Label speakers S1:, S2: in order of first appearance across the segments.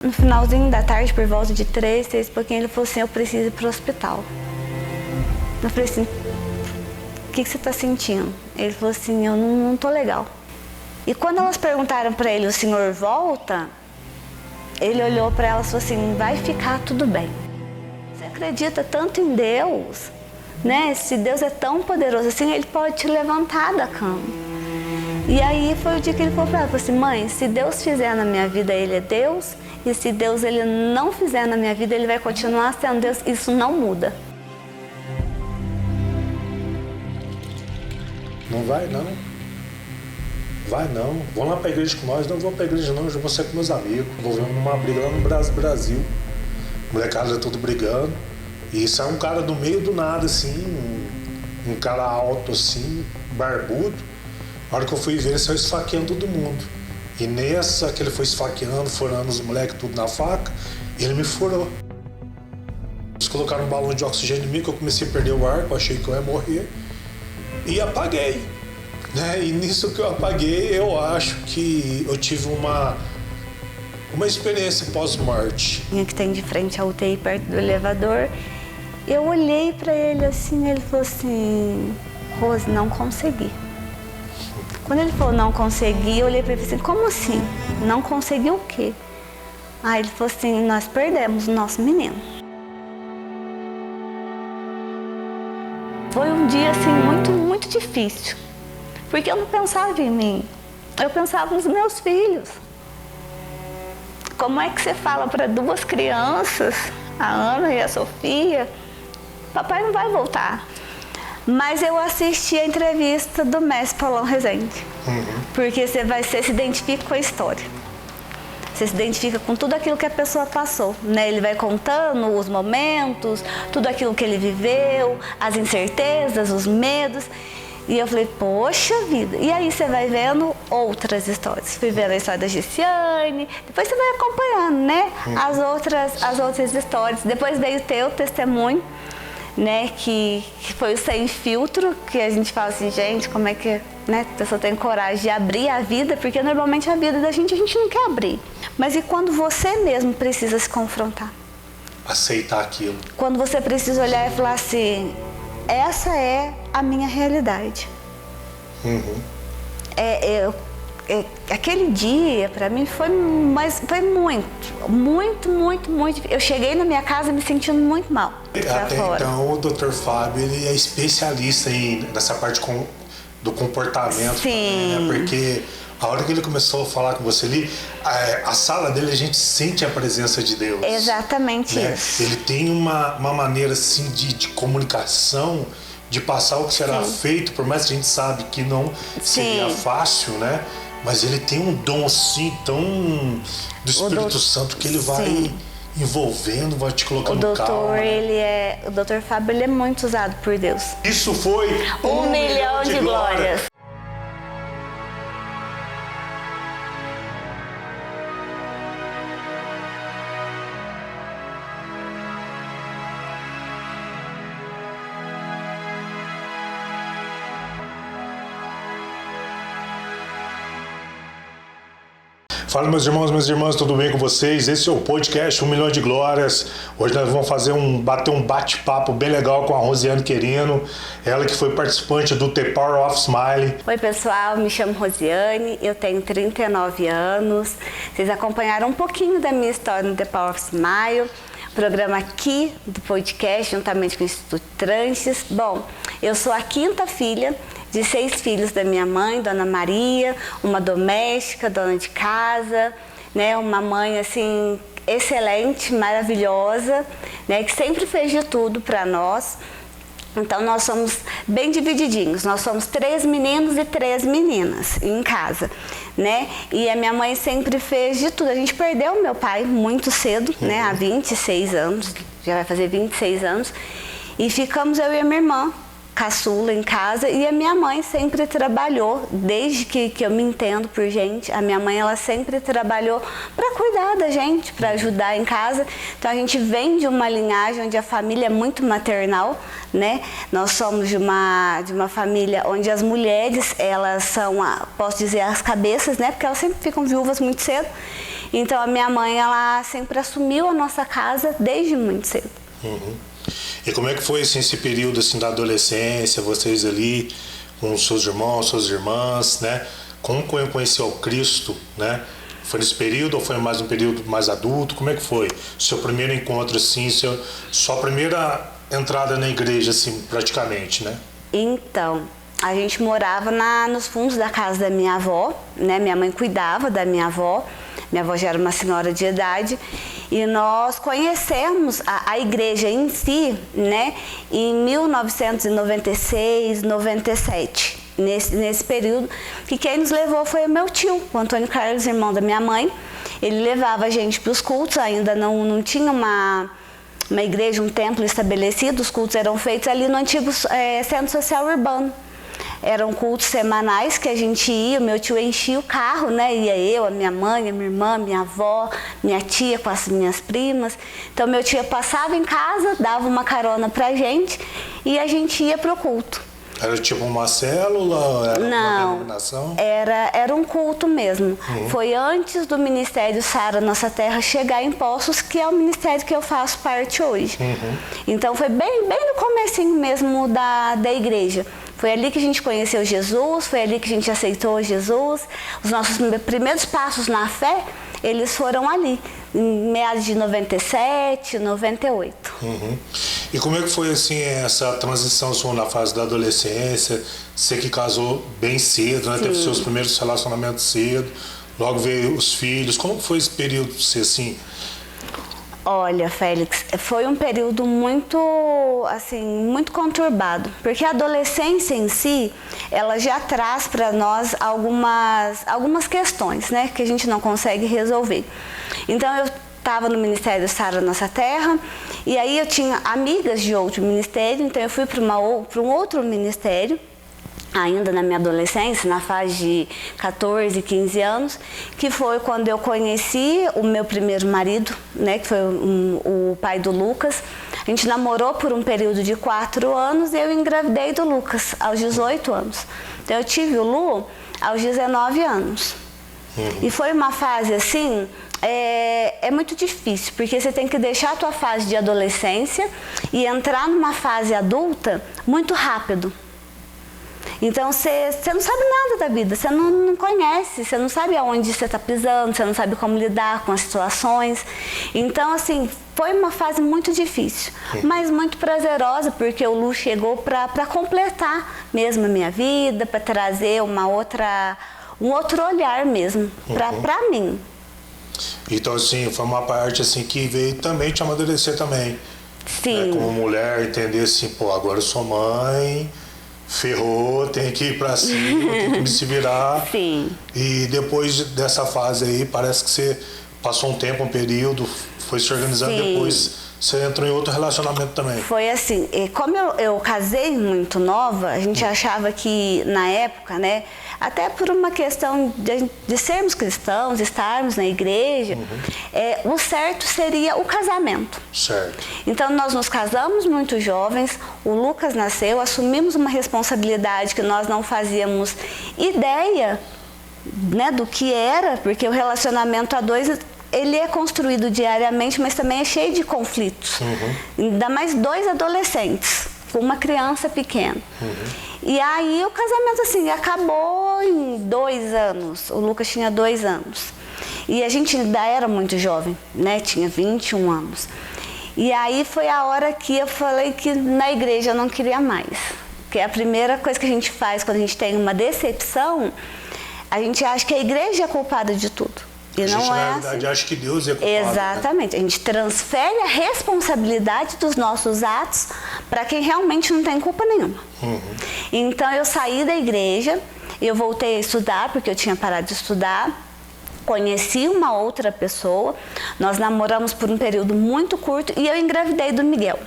S1: No finalzinho da tarde, por volta de 3 e pouquinho, ele falou assim, eu preciso ir pro hospital. Eu falei assim, o que você tá sentindo? Ele falou assim, eu não tô legal. E quando elas perguntaram para ele, o senhor volta? Ele olhou para elas e falou assim, vai ficar tudo bem. Você acredita tanto em Deus, né? Se Deus é tão poderoso assim, Ele pode te levantar da cama. E aí foi o dia que ele falou para ela, falou assim, mãe, se Deus fizer na minha vida, Ele é Deus. E se Deus ele não fizer na minha vida, Ele vai continuar sendo Deus. Isso não muda.
S2: Não vai não. Vai não. Vão lá pra igreja com nós. Não vou pra igreja não, eu vou sair com meus amigos. Vou ver numa briga lá no Brasil. Molecada tudo brigando. E isso é um cara do meio do nada, assim. Um cara alto, assim, barbudo. Na hora que eu fui ver, ele saiu esfaqueando todo mundo. E nessa que ele foi esfaqueando, furando os moleques tudo na faca, ele me furou. Eles colocaram um balão de oxigênio em mim, que eu comecei a perder o ar, eu achei que eu ia morrer. E apaguei. Né? E nisso que eu apaguei, eu acho que eu tive uma experiência pós-morte.
S1: Que tem de frente à UTI, perto do elevador. Eu olhei pra ele assim, ele falou assim, Rose, não consegui. Quando ele falou não consegui, eu olhei pra ele e falei assim, como assim? Não consegui o quê? Aí ele falou assim, nós perdemos o nosso menino. Foi um dia assim muito difícil, porque eu não pensava em mim, eu pensava nos meus filhos. Como é que você fala para duas crianças, a Ana e a Sofia, papai não vai voltar? Mas eu assisti a entrevista do mestre Paulão Rezende, porque você se identifica com a história. Você se identifica com tudo aquilo que a pessoa passou, né? Ele vai contando os momentos, tudo aquilo que ele viveu, as incertezas, os medos. E eu falei, poxa vida. E aí você vai vendo outras histórias. Fui vendo a história da Giciane, depois você vai acompanhando, né? As outras histórias. Depois veio o teu testemunho, né? Que foi o Sem Filtro, que a gente fala assim, gente, como é que, né, a pessoa tem coragem de abrir a vida, porque normalmente a vida da gente a gente não quer abrir. Mas e quando você mesmo precisa se confrontar?
S2: Aceitar aquilo.
S1: Quando você precisa olhar e falar assim, essa é a minha realidade. Aquele dia, pra mim, foi muito. Eu cheguei na minha casa me sentindo muito mal.
S2: Até então, o Dr. Fábio, ele é especialista nessa parte do comportamento.
S1: Sim.
S2: Também, né? Porque a hora que ele começou a falar com você ali, a sala dele, a gente sente a presença de Deus.
S1: Exatamente, né? Isso.
S2: Ele tem uma maneira, assim, de comunicação, de passar o que será feito, por mais que a gente sabe que não seria fácil, né? Mas ele tem um dom, assim, tão do Espírito Santo, que ele vai envolvendo, vai te colocando calma.
S1: O Dr. Fábio, ele é muito usado por Deus.
S2: Isso foi
S1: 1 milhão de glórias.
S2: Fala, meus irmãos, minhas irmãs, tudo bem com vocês? Esse é o podcast 1 milhão de glórias. Hoje nós vamos bater um bate-papo bem legal com a Rosiane Querino, ela que foi participante do The Power of Smile.
S1: Oi pessoal, me chamo Rosiane, eu tenho 39 anos. Vocês acompanharam um pouquinho da minha história no The Power of Smile, programa aqui do podcast, juntamente com o Instituto Tranches. Bom, eu sou a quinta filha de 6 filhos da minha mãe, Dona Maria, uma doméstica, dona de casa, né, uma mãe assim excelente, maravilhosa, né, que sempre fez de tudo para nós. Então nós somos bem divididinhos, nós somos 3 meninos e 3 meninas em casa, né? E a minha mãe sempre fez de tudo. A gente perdeu meu pai muito cedo, né, há 26 anos, já vai fazer 26 anos, e ficamos eu e a minha irmã caçula em casa, e a minha mãe sempre trabalhou, desde que eu me entendo por gente, a minha mãe ela sempre trabalhou para cuidar da gente, para ajudar em casa. Então a gente vem de uma linhagem onde a família é muito maternal, né? Nós somos de uma família onde as mulheres, elas são, posso dizer, as cabeças, né? Porque elas sempre ficam viúvas muito cedo. Então a minha mãe, ela sempre assumiu a nossa casa desde muito cedo.
S2: Uhum. E como é que foi assim, esse período assim, da adolescência, vocês ali com seus irmãos, suas irmãs, né? Como conheceu o Cristo, né? Foi nesse período ou foi mais um período mais adulto? Como é que foi? Seu primeiro encontro, assim, sua primeira entrada na igreja, assim, praticamente, né?
S1: Então, a gente morava nos fundos da casa da minha avó, né? Minha mãe cuidava da minha avó já era uma senhora de idade, e nós conhecemos a igreja em si, né? Em 1996, 97. Nesse período, que quem nos levou foi o meu tio, o Antônio Carlos, irmão da minha mãe. Ele levava a gente para os cultos, ainda não tinha uma igreja, um templo estabelecido, os cultos eram feitos ali no antigo Centro Social Urbano. Eram cultos semanais que a gente ia, o meu tio enchia o carro, né? Ia eu, a minha mãe, a minha irmã, minha avó, minha tia com as minhas primas. Então meu tio passava em casa, dava uma carona pra gente e a gente ia pro culto.
S2: Era tipo uma célula? Era
S1: Não,
S2: uma denominação?
S1: Era um culto mesmo. Foi antes do Ministério Sara Nossa Terra chegar em Poços, que é o ministério que eu faço parte hoje. Então foi bem no comecinho mesmo da igreja. Foi ali que a gente conheceu Jesus, foi ali que a gente aceitou Jesus. Os nossos primeiros passos na fé, eles foram ali, em meados de 97, 98.
S2: E como é que foi assim essa transição sua na fase da adolescência? Você que casou bem cedo, né? Teve seus primeiros relacionamentos cedo, logo veio os filhos. Como foi esse período para você assim?
S1: Olha, Félix, foi um período muito conturbado, porque a adolescência em si, ela já traz para nós algumas questões, né, que a gente não consegue resolver. Então eu estava no Ministério Sara Nossa Terra, e aí eu tinha amigas de outro ministério, então eu fui para um outro ministério, ainda na minha adolescência, na fase de 14, 15 anos, que foi quando eu conheci o meu primeiro marido, né, que foi o pai do Lucas. A gente namorou por um período de 4 anos e eu engravidei do Lucas aos 18 anos. Então eu tive o Lu aos 19 anos. E foi uma fase assim, é muito difícil, porque você tem que deixar a tua fase de adolescência e entrar numa fase adulta muito rápido. Então você não sabe nada da vida, você não conhece, você não sabe aonde você está pisando, você não sabe como lidar com as situações. Então assim, foi uma fase muito difícil, mas muito prazerosa, porque o Lu chegou para completar mesmo a minha vida, para trazer um outro olhar mesmo para mim.
S2: Então assim, foi uma parte assim que veio também te amadurecer também.
S1: Sim.
S2: Né? Como mulher, entender assim, pô, agora eu sou mãe, ferrou, tem que ir pra cima, tem que se virar.
S1: Sim.
S2: E depois dessa fase aí, parece que você passou um tempo, um período, foi se organizando. Sim. Depois você entrou em outro relacionamento também.
S1: Foi assim, como eu casei muito nova, a gente achava que na época, né, até por uma questão de sermos cristãos, estarmos na igreja, o certo seria o casamento.
S2: Certo.
S1: Então nós nos casamos muito jovens, o Lucas nasceu, assumimos uma responsabilidade que nós não fazíamos ideia, né, do que era, porque o relacionamento a dois, ele é construído diariamente, mas também é cheio de conflitos. Ainda mais 2 adolescentes, com uma criança pequena. E aí o casamento assim acabou em 2 anos. O Lucas tinha 2 anos. E a gente ainda era muito jovem, né? Tinha 21 anos. E aí foi a hora que eu falei que na igreja eu não queria mais. Porque a primeira coisa que a gente faz quando a gente tem uma decepção, a gente acha que a igreja é culpada de tudo. E não
S2: na
S1: é
S2: verdade,
S1: assim.
S2: acha que Deus é culpado.
S1: Exatamente. A gente transfere a responsabilidade dos nossos atos para quem realmente não tem culpa nenhuma. Então eu saí da igreja, eu voltei a estudar, porque eu tinha parado de estudar. Conheci uma outra pessoa, nós namoramos por um período muito curto e eu engravidei do Miguel.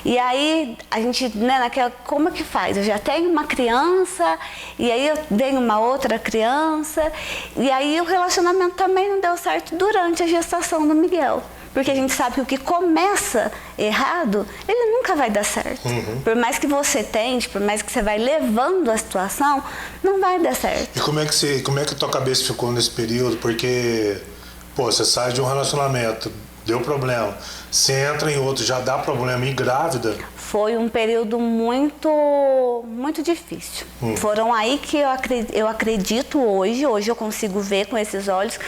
S1: E aí a gente, né, como é que faz? Eu já tenho uma criança e aí eu tenho uma outra criança e aí o relacionamento também não deu certo durante a gestação do Miguel. Porque a gente sabe que o que começa errado, ele nunca vai dar certo. Por mais que você tente, por mais que você vai levando a situação, não vai dar certo.
S2: E como é que tua cabeça ficou nesse período? Porque pô, você sai de um relacionamento, deu problema, você entra em outro, já dá problema e grávida.
S1: Foi um período muito difícil. Foram aí que eu acredito hoje eu consigo ver com esses olhos,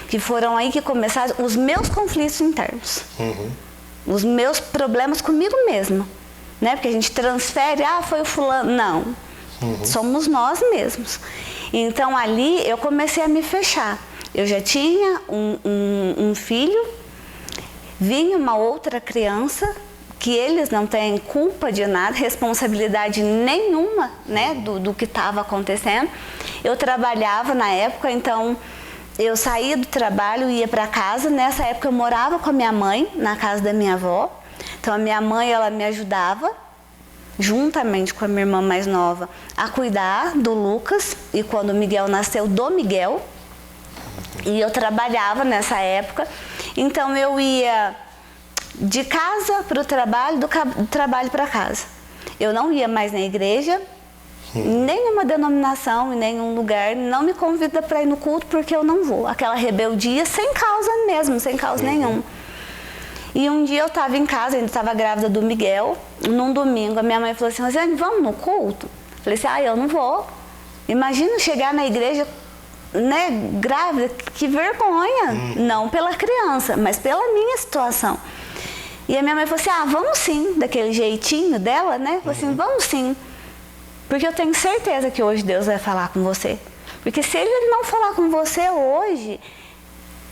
S1: que foram aí que começaram os meus conflitos internos. Os meus problemas comigo mesma. Né? Porque a gente transfere, foi o fulano. Não, somos nós mesmos. Então ali eu comecei a me fechar. Eu já tinha um filho, vinha uma outra criança, que eles não têm culpa de nada, responsabilidade nenhuma, né, do que estava acontecendo. Eu trabalhava na época, então eu saía do trabalho e ia para casa. Nessa época eu morava com a minha mãe, na casa da minha avó. Então a minha mãe, ela me ajudava, juntamente com a minha irmã mais nova, a cuidar do Lucas, e quando o Miguel nasceu, do Miguel. E eu trabalhava nessa época, então eu ia de casa para o trabalho, do trabalho para casa. Eu não ia mais na igreja, nenhuma denominação, em nenhum lugar, não me convida para ir no culto porque eu não vou. Aquela rebeldia sem causa mesmo, sem causa nenhuma. E um dia eu estava em casa, ainda estava grávida do Miguel, num domingo, a minha mãe falou assim: Rosiane, vamos no culto? Eu falei assim: eu não vou. Imagina chegar na igreja, né, grávida, que vergonha. Não pela criança, mas pela minha situação. E a minha mãe falou assim: vamos sim, daquele jeitinho dela, né? Falou assim: vamos sim, porque eu tenho certeza que hoje Deus vai falar com você. Porque se Ele não falar com você hoje,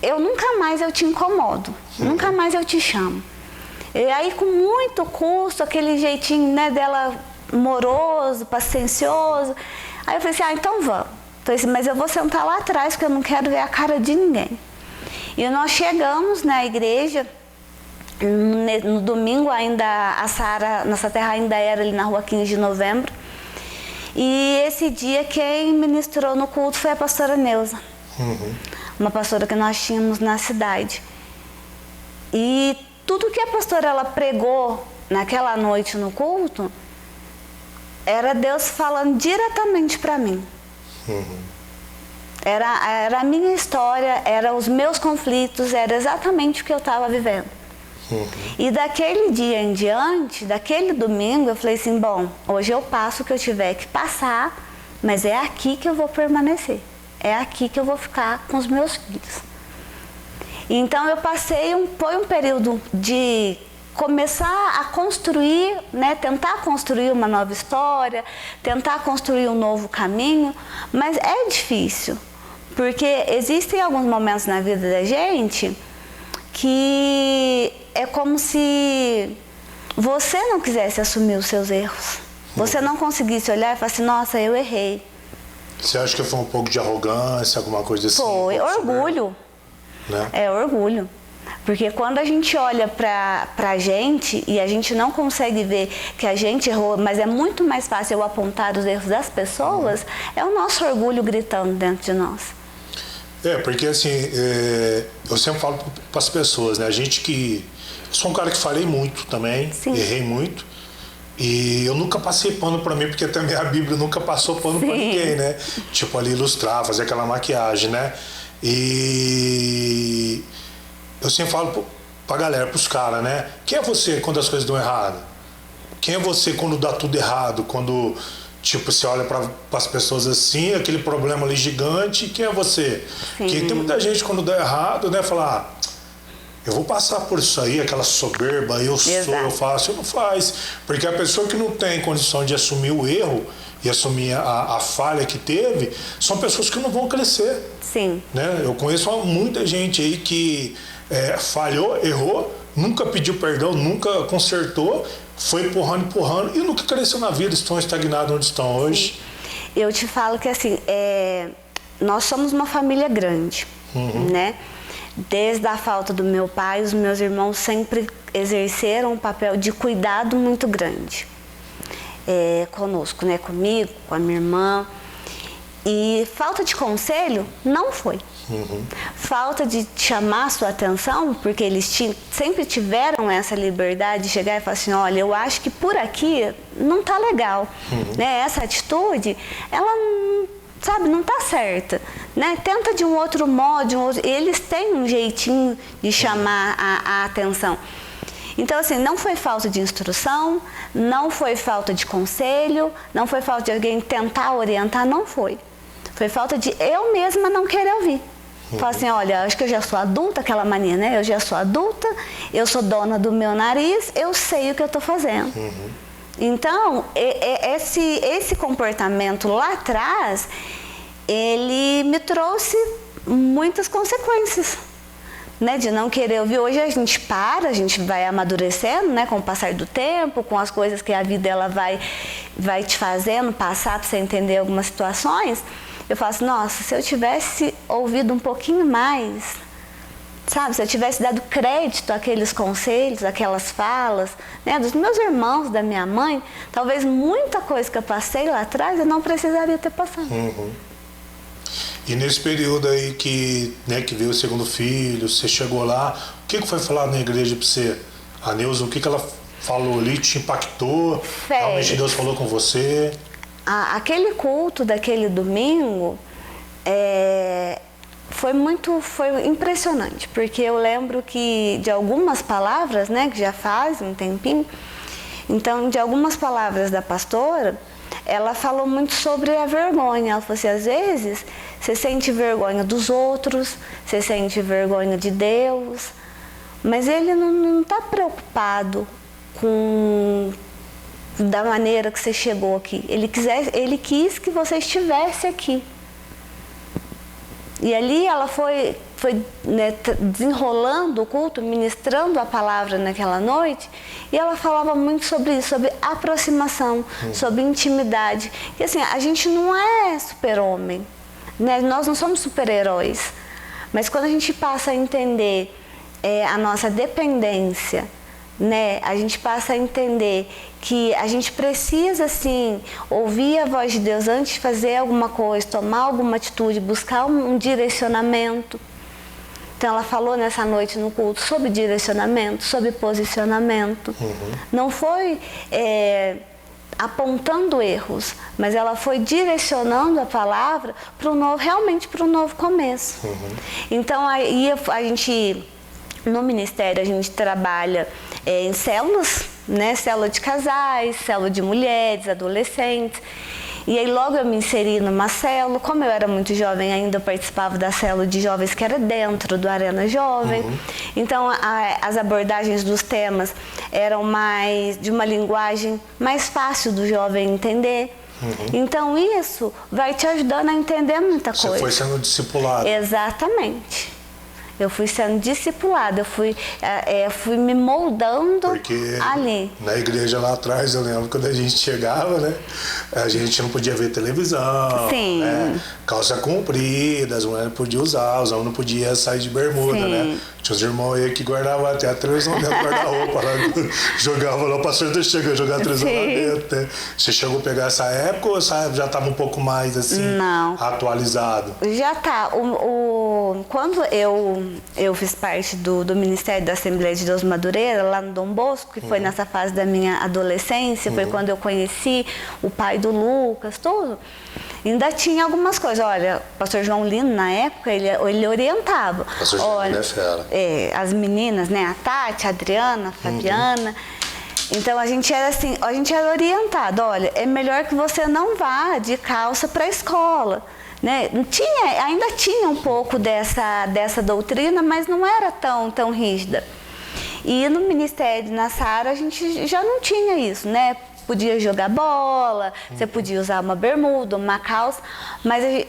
S1: eu nunca mais eu te incomodo, nunca mais eu te chamo. E aí, com muito custo, aquele jeitinho, né, dela moroso, paciencioso. Aí eu falei assim: então vamos. Então, mas eu vou sentar lá atrás, porque eu não quero ver a cara de ninguém. E nós chegamos na igreja. No domingo ainda, a Sara, nossa terra ainda era ali na rua 15 de novembro. E esse dia quem ministrou no culto foi a pastora Neuza. Uma pastora que nós tínhamos na cidade. E tudo que a pastora ela pregou naquela noite no culto era Deus falando diretamente para mim. Era a minha história, eram os meus conflitos, era exatamente o que eu estava vivendo. E daquele dia em diante, daquele domingo, eu falei assim: bom, hoje eu passo o que eu tiver que passar, mas é aqui que eu vou permanecer, é aqui que eu vou ficar com os meus filhos. Então eu passei, foi um período de começar a construir, né, tentar construir uma nova história, tentar construir um novo caminho, mas é difícil, porque existem alguns momentos na vida da gente que é como se você não quisesse assumir os seus erros. Você não conseguisse olhar e falar assim: nossa, eu errei.
S2: Você acha que foi um pouco de arrogância, alguma coisa assim?
S1: Foi, orgulho.
S2: Né?
S1: É orgulho. Porque quando a gente olha pra gente e a gente não consegue ver que a gente errou, mas é muito mais fácil eu apontar os erros das pessoas, é o nosso orgulho gritando dentro de nós.
S2: Porque assim, eu sempre falo para as pessoas, né? Eu sou um cara que falei muito também, errei muito. E eu nunca passei pano para mim, porque também a Bíblia nunca passou pano para ninguém, né? Tipo, ali ilustrar, fazer aquela maquiagem, né? E eu sempre falo pra galera, pros caras, né? Quem é você quando as coisas dão errado? Quem é você quando dá tudo errado? Quando, tipo, você olha para as pessoas assim, aquele problema ali gigante, quem é você? Porque tem muita gente quando dá errado, né? Fala: eu vou passar por isso aí, aquela soberba, eu sou, eu faço, eu não faz. Porque a pessoa que não tem condição de assumir o erro e assumir a falha que teve, são pessoas que não vão crescer.
S1: Sim.
S2: Né? Eu conheço muita gente aí que falhou, errou, nunca pediu perdão, nunca consertou, foi empurrando e nunca cresceu na vida, estão estagnados onde estão hoje.
S1: Eu te falo que assim, nós somos uma família grande, né? Desde a falta do meu pai, os meus irmãos sempre exerceram um papel de cuidado muito grande conosco, né? Comigo, com a minha irmã. E falta de conselho não foi. Falta de chamar a sua atenção, porque eles sempre tiveram essa liberdade de chegar e falar assim: olha, eu acho que por aqui não tá legal. Né? Essa atitude, ela sabe, não tá certa, né? Tenta de um outro modo, eles têm um jeitinho de chamar a atenção. Então, assim, não foi falta de instrução, não foi falta de conselho, não foi falta de alguém tentar orientar, não foi. Foi falta de eu mesma não querer ouvir. Falar assim, olha, acho que eu já sou adulta, aquela mania, né? Eu já sou adulta, eu sou dona do meu nariz, eu sei o que eu estou fazendo. Então, esse comportamento lá atrás, ele me trouxe muitas consequências, né, de não querer ouvir. Hoje a gente vai amadurecendo, né, com o passar do tempo, com as coisas que a vida ela vai te fazendo passar para você entender algumas situações. Eu falo assim, nossa, se eu tivesse ouvido um pouquinho mais, sabe, se eu tivesse dado crédito àqueles conselhos, àquelas falas, né, dos meus irmãos, da minha mãe, talvez muita coisa que eu passei lá atrás eu não precisaria ter passado.
S2: E nesse período aí que veio o segundo filho, você chegou lá, o que foi falar na igreja para você? A Neuza, o que ela falou ali te impactou? Realmente Deus falou com você?
S1: Aquele culto daquele domingo foi impressionante, porque eu lembro que de algumas palavras, né, que já faz um tempinho, então de algumas palavras da pastora, ela falou muito sobre a vergonha. Ela falou assim, às vezes você sente vergonha dos outros, você sente vergonha de Deus, mas ele não está preocupado da maneira que você chegou aqui. Ele quis que você estivesse aqui. E ali ela foi né, desenrolando o culto, ministrando a palavra naquela noite, e ela falava muito sobre isso, sobre aproximação, sobre intimidade. E assim, a gente não é super-homem, né? Nós não somos super-heróis, mas quando a gente passa a entender a nossa dependência, né, a gente passa a entender que a gente precisa, assim, ouvir a voz de Deus antes de fazer alguma coisa, tomar alguma atitude, buscar um direcionamento. Então ela falou nessa noite no culto sobre direcionamento, sobre posicionamento. Não foi apontando erros, mas ela foi direcionando a palavra realmente para um novo começo. Então aí a gente, no ministério, a gente trabalha em células, né? Célula de casais, célula de mulheres, adolescentes. E aí logo eu me inseri numa célula. Como eu era muito jovem ainda, eu participava da célula de jovens que era dentro do Arena Jovem. Então as abordagens dos temas eram mais de uma linguagem mais fácil do jovem entender. Então isso vai te ajudando a entender muita coisa.
S2: Você foi sendo discipulada.
S1: Exatamente. Eu fui sendo discipulada, eu fui me moldando.
S2: Porque
S1: ali.
S2: Na igreja lá atrás, eu lembro quando a gente chegava, né? A gente não podia ver televisão.
S1: Sim.
S2: Né? Calça comprida, as mulheres não podiam usar, os homens não podiam sair de bermuda, né? Tinha os irmãos aí que guardavam até a televisão dentro do guarda-roupa. Jogavam lá, o pastor chegou a jogar a televisão lá dentro. Né? Você chegou a pegar essa época ou essa época já estava um pouco mais assim, atualizado? Já tá.
S1: Quando eu fiz parte do Ministério da Assembleia de Deus Madureira, lá no Dom Bosco, que foi nessa fase da minha adolescência, foi quando eu conheci o pai do Lucas, tudo. Ainda tinha algumas coisas. Olha, o pastor João Lino, na época, ele orientava.
S2: Pastor João Lino é fera.
S1: As meninas, né? A Tati, a Adriana, a Fabiana. Então a gente era orientado. Olha, é melhor que você não vá de calça para a escola. Né? Ainda tinha um pouco dessa doutrina, mas não era tão rígida. E no Ministério, na Sara, a gente já não tinha isso, né? Podia jogar bola, você podia usar uma bermuda, uma calça, mas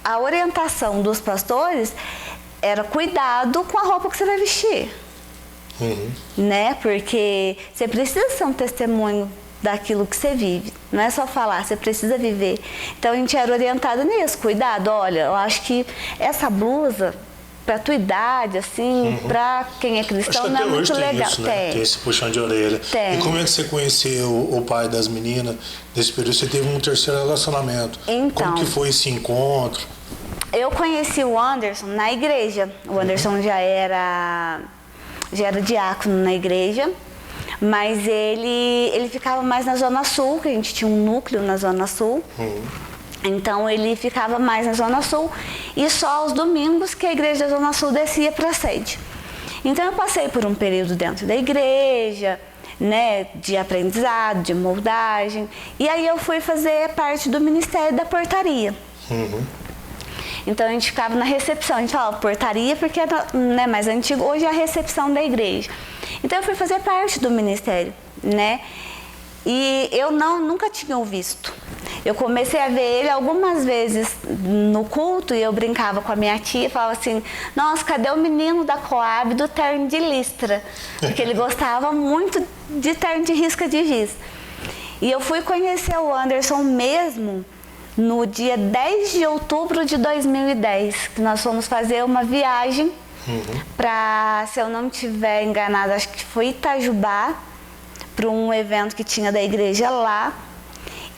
S1: a orientação dos pastores era cuidado com a roupa que você vai vestir. Né? Porque você precisa ser um testemunho daquilo que você vive, não é só falar, você precisa viver. Então a gente era orientado nisso, cuidado, olha, eu acho que essa blusa pra tua idade, assim, pra quem é cristão, não é muito legal.
S2: Isso, né? Tem esse puxão de orelha. E como é que você conheceu o pai das meninas nesse período? Você teve um terceiro relacionamento. Então, como que foi esse encontro?
S1: Eu conheci o Anderson na igreja. O Anderson já era diácono na igreja. Mas ele ficava mais na Zona Sul, que a gente tinha um núcleo na Zona Sul. Então ele ficava mais na Zona Sul e só aos domingos que a igreja da Zona Sul descia para a sede. Então eu passei por um período dentro da igreja, né, de aprendizado, de moldagem, e aí eu fui fazer parte do Ministério da Portaria. Então a gente ficava na recepção, a gente falava portaria porque era, né, mais antigo, hoje é a recepção da igreja. Então eu fui fazer parte do ministério, né? E eu nunca tinha o visto. Eu comecei a ver ele algumas vezes no culto e eu brincava com a minha tia, falava assim, nossa, cadê o menino da Coab do terno de listra? Porque ele gostava muito de terno de risca de giz. E eu fui conhecer o Anderson mesmo no dia 10 de outubro de 2010, que nós fomos fazer uma viagem para, se eu não estiver enganada, acho que foi Itajubá, para um evento que tinha da igreja lá.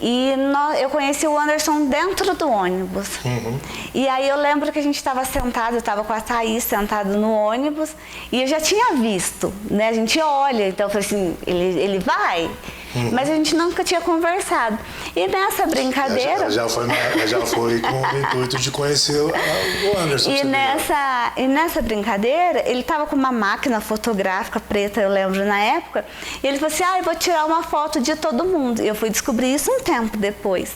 S1: E eu conheci o Anderson dentro do ônibus. E aí eu lembro que a gente estava sentado, eu estava com a Thaís sentado no ônibus e eu já tinha visto, né? A gente olha, então eu falei assim, ele vai? Mas a gente nunca tinha conversado. E nessa brincadeira...
S2: Já foi com o intuito de conhecer o Anderson.
S1: E nessa brincadeira, ele estava com uma máquina fotográfica preta, eu lembro, na época. E ele falou assim, eu vou tirar uma foto de todo mundo. E eu fui descobrir isso um tempo depois.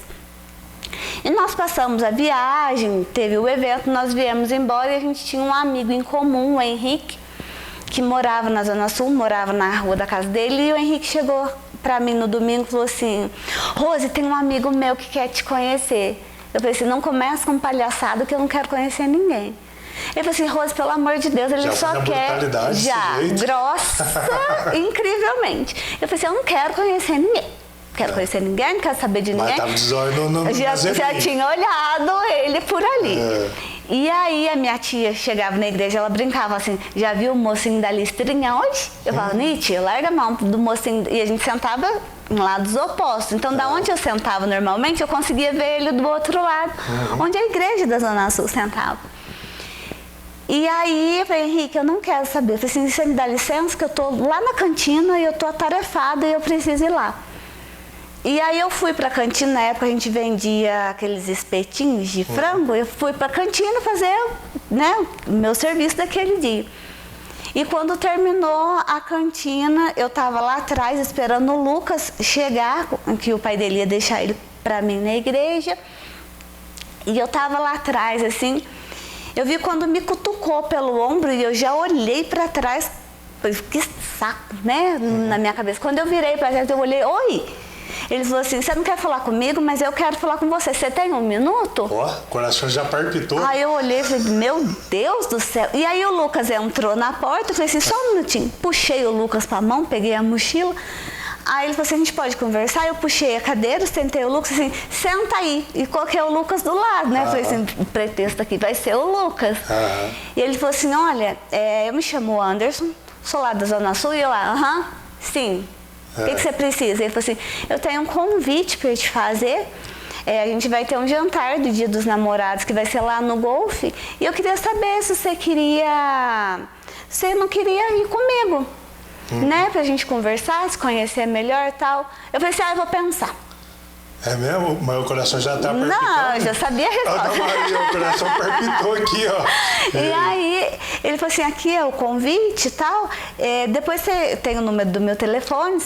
S1: E nós passamos a viagem, teve o evento, nós viemos embora e a gente tinha um amigo em comum, o Henrique, que morava na Zona Sul, morava na rua da casa dele. E o Henrique chegou pra mim no domingo e falou assim, Rose, tem um amigo meu que quer te conhecer. Eu falei assim, não começa com palhaçada que eu não quero conhecer ninguém. Ele falou assim, Rose, pelo amor de Deus, ele só quer... Já, grossa, incrivelmente. Eu falei assim, eu não quero conhecer ninguém. Quero conhecer ninguém, não quero saber de ninguém.
S2: Mas tava
S1: já tinha olhado ele por ali. E aí a minha tia chegava na igreja, ela brincava assim, já viu o mocinho da listrinha hoje? Eu falava, tia, larga a mão do mocinho. E a gente sentava em lados opostos. Então, da onde eu sentava normalmente, eu conseguia ver ele do outro lado, onde a igreja da Zona Sul sentava. E aí eu falei, Henrique, eu não quero saber. Eu falei assim, você me dá licença que eu tô lá na cantina e eu tô atarefada e eu preciso ir lá. E aí eu fui pra cantina, na época a gente vendia aqueles espetinhos de frango, eu fui pra cantina fazer, né, o meu serviço daquele dia. E quando terminou a cantina, eu tava lá atrás esperando o Lucas chegar, que o pai dele ia deixar ele pra mim na igreja. E eu tava lá atrás, assim, eu vi quando me cutucou pelo ombro e eu já olhei pra trás, que saco, né, na minha cabeça. Quando eu virei pra trás, eu olhei, oi! Ele falou assim, você não quer falar comigo, mas eu quero falar com você. Você tem um minuto?
S2: Ó, o coração já palpitou.
S1: Aí eu olhei e falei, meu Deus do céu. E aí o Lucas entrou na porta, eu falei assim, só um minutinho. Puxei o Lucas pra mão, peguei a mochila. Aí ele falou assim, a gente pode conversar? Eu puxei a cadeira, sentei o Lucas, assim, senta aí. E coloquei o Lucas do lado, né? Falei assim, o pretexto aqui vai ser o Lucas. E ele falou assim, olha, eu me chamo Anderson, sou lá da Zona Sul. E eu lá, sim. O que você precisa? Ele falou assim, eu tenho um convite para te fazer. A gente vai ter um jantar do Dia dos Namorados, que vai ser lá no Golfe. E eu queria saber se você não queria ir comigo, né? Pra gente conversar, se conhecer melhor e tal. Eu falei assim, eu vou pensar.
S2: É mesmo? Mas o coração já tá palpitando.
S1: Não, eu já sabia a resposta.
S2: O coração palpitou aqui, ó.
S1: E aí, ele falou assim, aqui é o convite e tal. Depois você tem o número do meu telefone,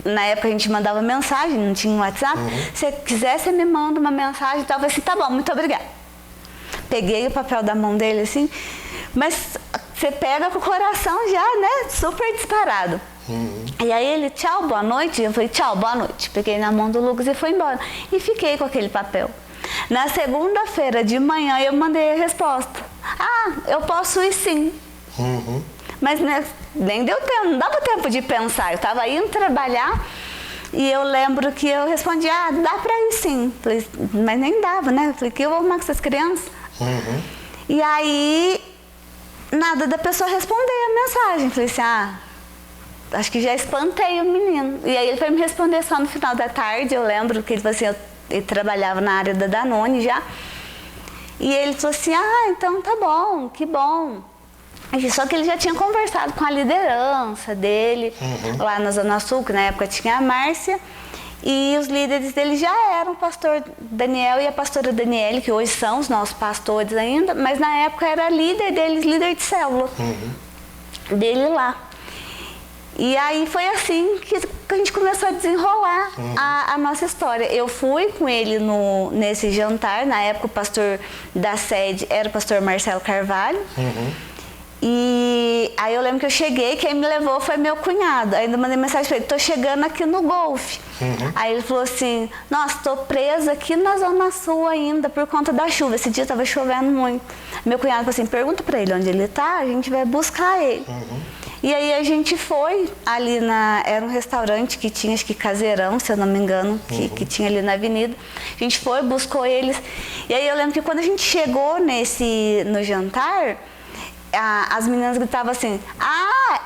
S1: na época a gente mandava mensagem, não tinha um WhatsApp. Se você quiser, você me manda uma mensagem e tal. Eu falei assim, tá bom, muito obrigada. Peguei o papel da mão dele assim, mas você pega com o coração já, né, super disparado. E aí ele, tchau, boa noite. Eu falei, tchau, boa noite. Peguei na mão do Lucas e fui embora. E fiquei com aquele papel. Na segunda-feira de manhã eu mandei a resposta. Eu posso ir sim. Mas né, nem deu tempo, não dava tempo de pensar. Eu estava indo trabalhar e eu lembro que eu respondi, dá pra ir sim. Falei, mas nem dava, né? Eu falei, que eu vou arrumar com essas crianças? E aí, nada da pessoa responder a mensagem. Falei assim, acho que já espantei o menino. E aí ele foi me responder só no final da tarde. Eu lembro que ele falou assim, ele trabalhava na área da Danone já. E ele falou assim, então tá bom, que bom. Só que ele já tinha conversado com a liderança dele, lá na Zona Sul, que na época tinha a Márcia. E os líderes dele já eram o pastor Daniel e a pastora Daniele, que hoje são os nossos pastores ainda, mas na época era líder deles, líder de célula dele lá. E aí foi assim que a gente começou a desenrolar a nossa história. Eu fui com ele nesse jantar, na época o pastor da sede era o pastor Marcelo Carvalho. E aí eu lembro que eu cheguei, quem me levou foi meu cunhado. Ainda mandei mensagem para ele, tô chegando aqui no Golfe. Aí ele falou assim, nossa, tô presa aqui na Zona Sul ainda por conta da chuva. Esse dia tava chovendo muito. Meu cunhado falou assim, pergunta para ele onde ele tá, a gente vai buscar ele. E aí a gente foi ali era um restaurante que tinha, acho que Caseirão, se eu não me engano, que tinha ali na avenida. A gente foi, buscou eles. E aí eu lembro que quando a gente chegou no jantar, as meninas gritavam assim,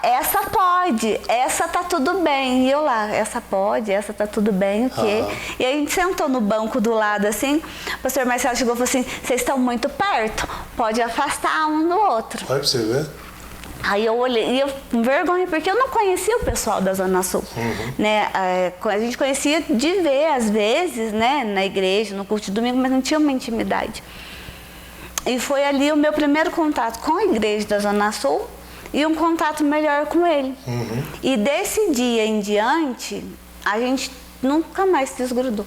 S1: essa pode, essa tá tudo bem. E eu lá, essa pode, essa tá tudo bem, o quê? E aí a gente sentou no banco do lado assim, o pastor Marcelo chegou e falou assim, vocês estão muito perto, pode afastar um do outro.
S2: Vai pra você ver.
S1: Aí eu olhei, e eu com vergonha, porque eu não conhecia o pessoal da Zona Sul, né? A gente conhecia de ver, às vezes, né, na igreja, no culto de domingo, mas não tinha uma intimidade. E foi ali o meu primeiro contato com a igreja da Zona Sul e um contato melhor com ele. E desse dia em diante, a gente nunca mais se desgrudou.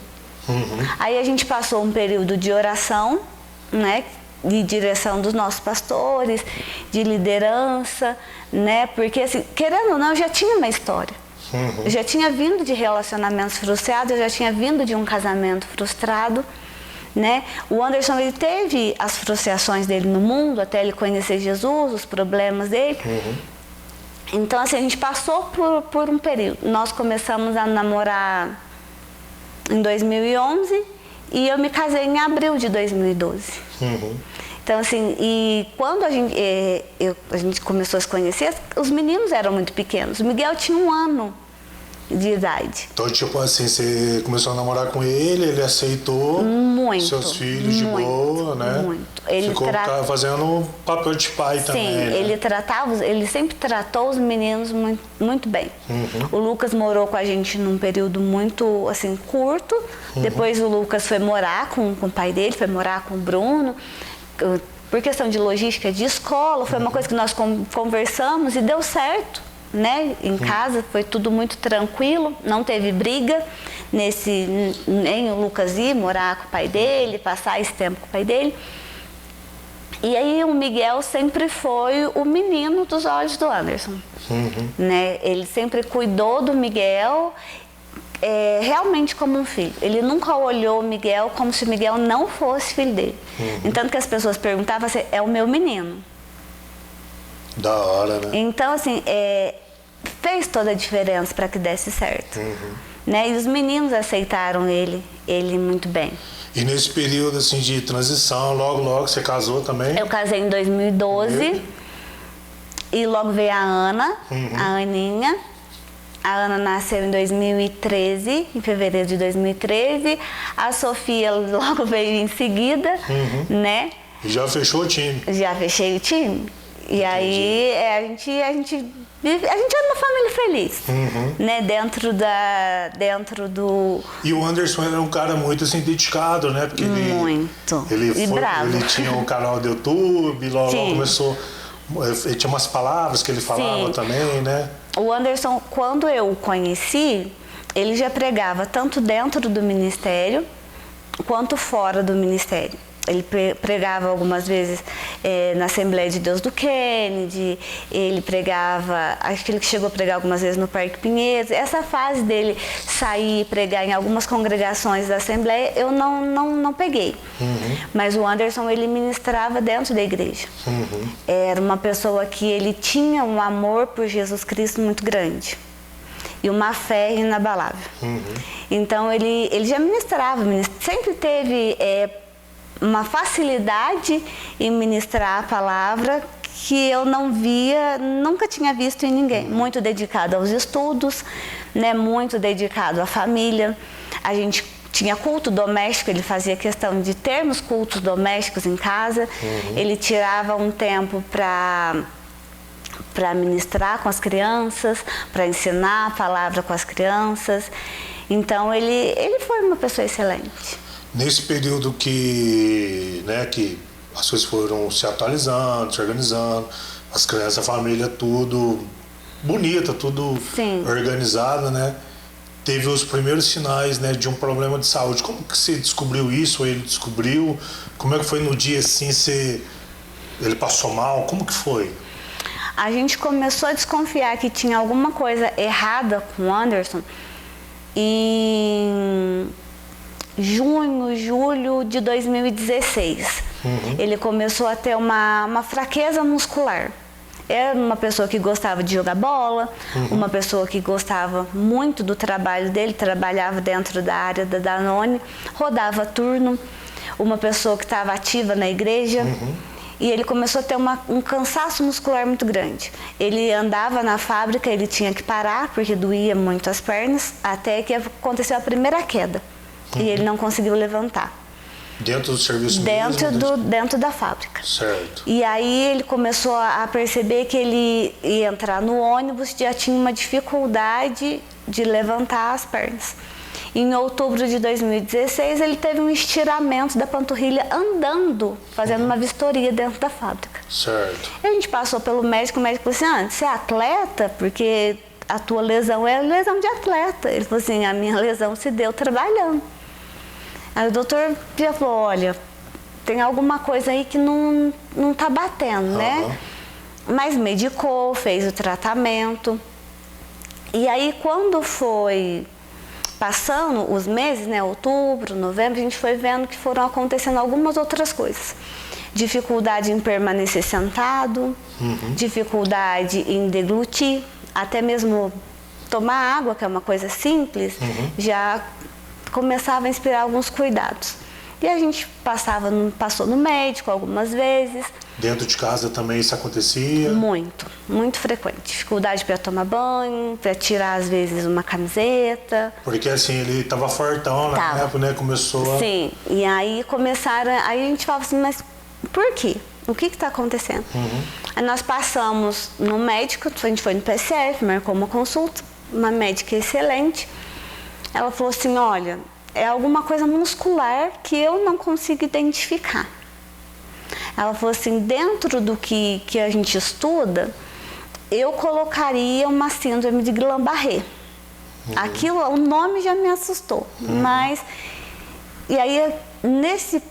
S1: Aí a gente passou um período de oração, né? De direção dos nossos pastores, de liderança, né? Porque, assim, querendo ou não, eu já tinha uma história. Eu já tinha vindo de relacionamentos frustrados, eu já tinha vindo de um casamento frustrado, né? O Anderson, ele teve as frustrações dele no mundo, até ele conhecer Jesus, os problemas dele. Então, assim, a gente passou por um período. Nós começamos a namorar em 2011 e eu me casei em abril de 2012. Então, assim, e quando a gente começou a se conhecer, os meninos eram muito pequenos. O Miguel tinha 1 ano de idade.
S2: Então, tipo assim, você começou a namorar com ele aceitou seus filhos de boa, né?
S1: Muito. Ele
S2: ficou fazendo papel de pai também. Sim,
S1: né? Ele sempre tratou os meninos muito, muito bem. O Lucas morou com a gente num período muito, assim, curto. Depois o Lucas foi morar com o pai dele, foi morar com o Bruno. Por questão de logística de escola, foi uma coisa que nós conversamos e deu certo, né? Em casa foi tudo muito tranquilo, não teve briga nem o Lucas ir morar com o pai dele, passar esse tempo com o pai dele. E aí o Miguel sempre foi o menino dos olhos do Anderson, né? Ele sempre cuidou do Miguel realmente como um filho. Ele nunca olhou o Miguel como se o Miguel não fosse filho dele. Então, que as pessoas perguntavam assim, é o meu menino.
S2: Da hora, né?
S1: Então, assim, fez toda a diferença para que desse certo. Né? E os meninos aceitaram ele muito bem.
S2: E nesse período, assim, de transição, logo você casou também?
S1: Eu casei em 2012 e logo veio a Ana, a Aninha. A Ana nasceu em 2013, em fevereiro de 2013. A Sofia logo veio em seguida, né?
S2: E já fechou o time?
S1: Já fechei o time. E aí a gente é uma família feliz, né? Dentro do...
S2: E o Anderson era um cara muito assim dedicado, né? Porque ele tinha um canal do YouTube, logo começou... Ele tinha umas palavras que ele falava também, né?
S1: O Anderson, quando eu o conheci, ele já pregava tanto dentro do ministério quanto fora do ministério. Ele pregava algumas vezes na Assembleia de Deus do Kennedy, ele pregava, acho que ele chegou a pregar algumas vezes no Parque Pinheiros. Essa fase dele sair e pregar em algumas congregações da Assembleia, eu não peguei. Mas o Anderson, ele ministrava dentro da igreja. Era uma pessoa que ele tinha um amor por Jesus Cristo muito grande. E uma fé inabalável. Então, ele já ministrava, sempre teve... uma facilidade em ministrar a palavra que eu nunca tinha visto em ninguém. Muito dedicado aos estudos, né? Muito dedicado à família. A gente tinha culto doméstico, ele fazia questão de termos cultos domésticos em casa. Ele tirava um tempo para ministrar com as crianças, para ensinar a palavra com as crianças. Então ele foi uma pessoa excelente.
S2: Nesse período que, né, que as coisas foram se atualizando, se organizando, as crianças, a família, tudo bonita, tudo
S1: Sim.
S2: organizado, né? Teve os primeiros sinais, né, de um problema de saúde. Como que você descobriu isso? Ou ele descobriu? Como é que foi no dia assim? Ele passou mal? Como que foi?
S1: A gente começou a desconfiar que tinha alguma coisa errada com o Anderson em junho, julho de 2016. Ele começou a ter uma fraqueza muscular. Era uma pessoa que gostava de jogar bola, uma pessoa que gostava muito do trabalho dele, trabalhava dentro da área da Danone, rodava turno, uma pessoa que estava ativa na igreja. E ele começou a ter um cansaço muscular muito grande. Ele andava na fábrica, ele tinha que parar porque doía muito as pernas, até que aconteceu a primeira queda. E ele não conseguiu levantar.
S2: Dentro do serviço mesmo?
S1: Dentro da fábrica.
S2: Certo.
S1: E aí ele começou a perceber que ele ia entrar no ônibus, já tinha uma dificuldade de levantar as pernas. Em outubro de 2016, ele teve um estiramento da panturrilha andando, fazendo uma vistoria dentro da fábrica.
S2: Certo.
S1: E a gente passou pelo médico, o médico falou assim, você é atleta? Porque a tua lesão é lesão de atleta. Ele falou assim, a minha lesão se deu trabalhando. Aí o doutor já falou, olha, tem alguma coisa aí que não tá batendo, né? Mas medicou, fez o tratamento. E aí quando foi passando os meses, né, outubro, novembro, a gente foi vendo que foram acontecendo algumas outras coisas. Dificuldade em permanecer sentado, dificuldade em deglutir, até mesmo tomar água, que é uma coisa simples, já começava a inspirar alguns cuidados. E a gente passou no médico algumas vezes.
S2: Dentro de casa também isso acontecia?
S1: Muito frequente. Dificuldade para tomar banho, para tirar às vezes uma camiseta.
S2: Porque assim, ele estava fortão na época, né? Começou a...
S1: Sim, e aí aí a gente falava assim, mas por quê? O que está acontecendo? Aí nós passamos no médico, a gente foi no PSF, marcou uma consulta, uma médica excelente. Ela falou assim, olha, é alguma coisa muscular que eu não consigo identificar. Ela falou assim, dentro do que a gente estuda, eu colocaria uma síndrome de Guillain-Barré. Aquilo, o nome já me assustou, mas... E aí,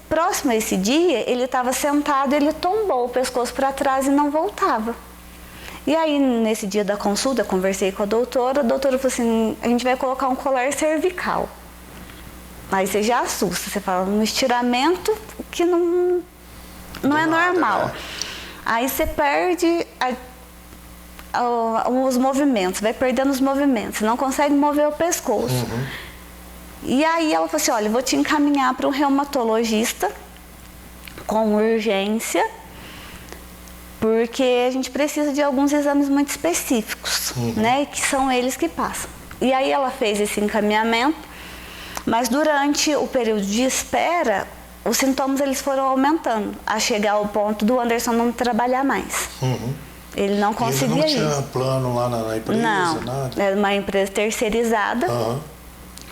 S1: próximo a esse dia, ele estava sentado, ele tombou o pescoço para trás e não voltava. E aí, nesse dia da consulta, eu conversei com a doutora falou assim, a gente vai colocar um colar cervical. Aí você já assusta, você fala, um estiramento que não é normal. Aí você perde os movimentos, vai perdendo os movimentos, você não consegue mover o pescoço. E aí ela falou assim, olha, eu vou te encaminhar para um reumatologista com urgência, porque a gente precisa de alguns exames muito específicos, né, que são eles que passam. E aí ela fez esse encaminhamento, mas durante o período de espera, os sintomas eles foram aumentando, a chegar ao ponto do Anderson não trabalhar mais. Ele não conseguia ir.
S2: Ele não tinha plano lá na empresa?
S1: Não,
S2: nada?
S1: Era uma empresa terceirizada,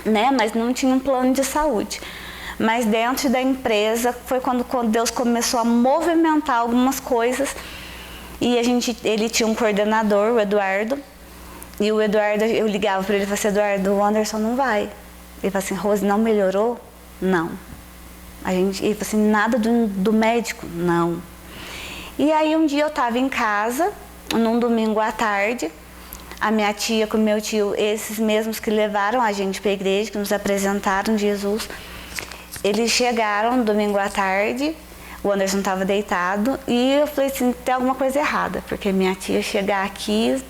S1: né, mas não tinha um plano de saúde. Mas dentro da empresa foi quando Deus começou a movimentar algumas coisas. E ele tinha um coordenador, o Eduardo. E o Eduardo, eu ligava para ele e falava assim, Eduardo, o Anderson não vai. Ele falou assim, Rose, não melhorou? Não. Ele falou assim, nada do médico? Não. E aí um dia eu estava em casa, num domingo à tarde, a minha tia com o meu tio, esses mesmos que levaram a gente para a igreja, que nos apresentaram Jesus, eles chegaram no domingo à tarde, o Anderson estava deitado, e eu falei assim, tem alguma coisa errada, porque minha tia chegar aqui,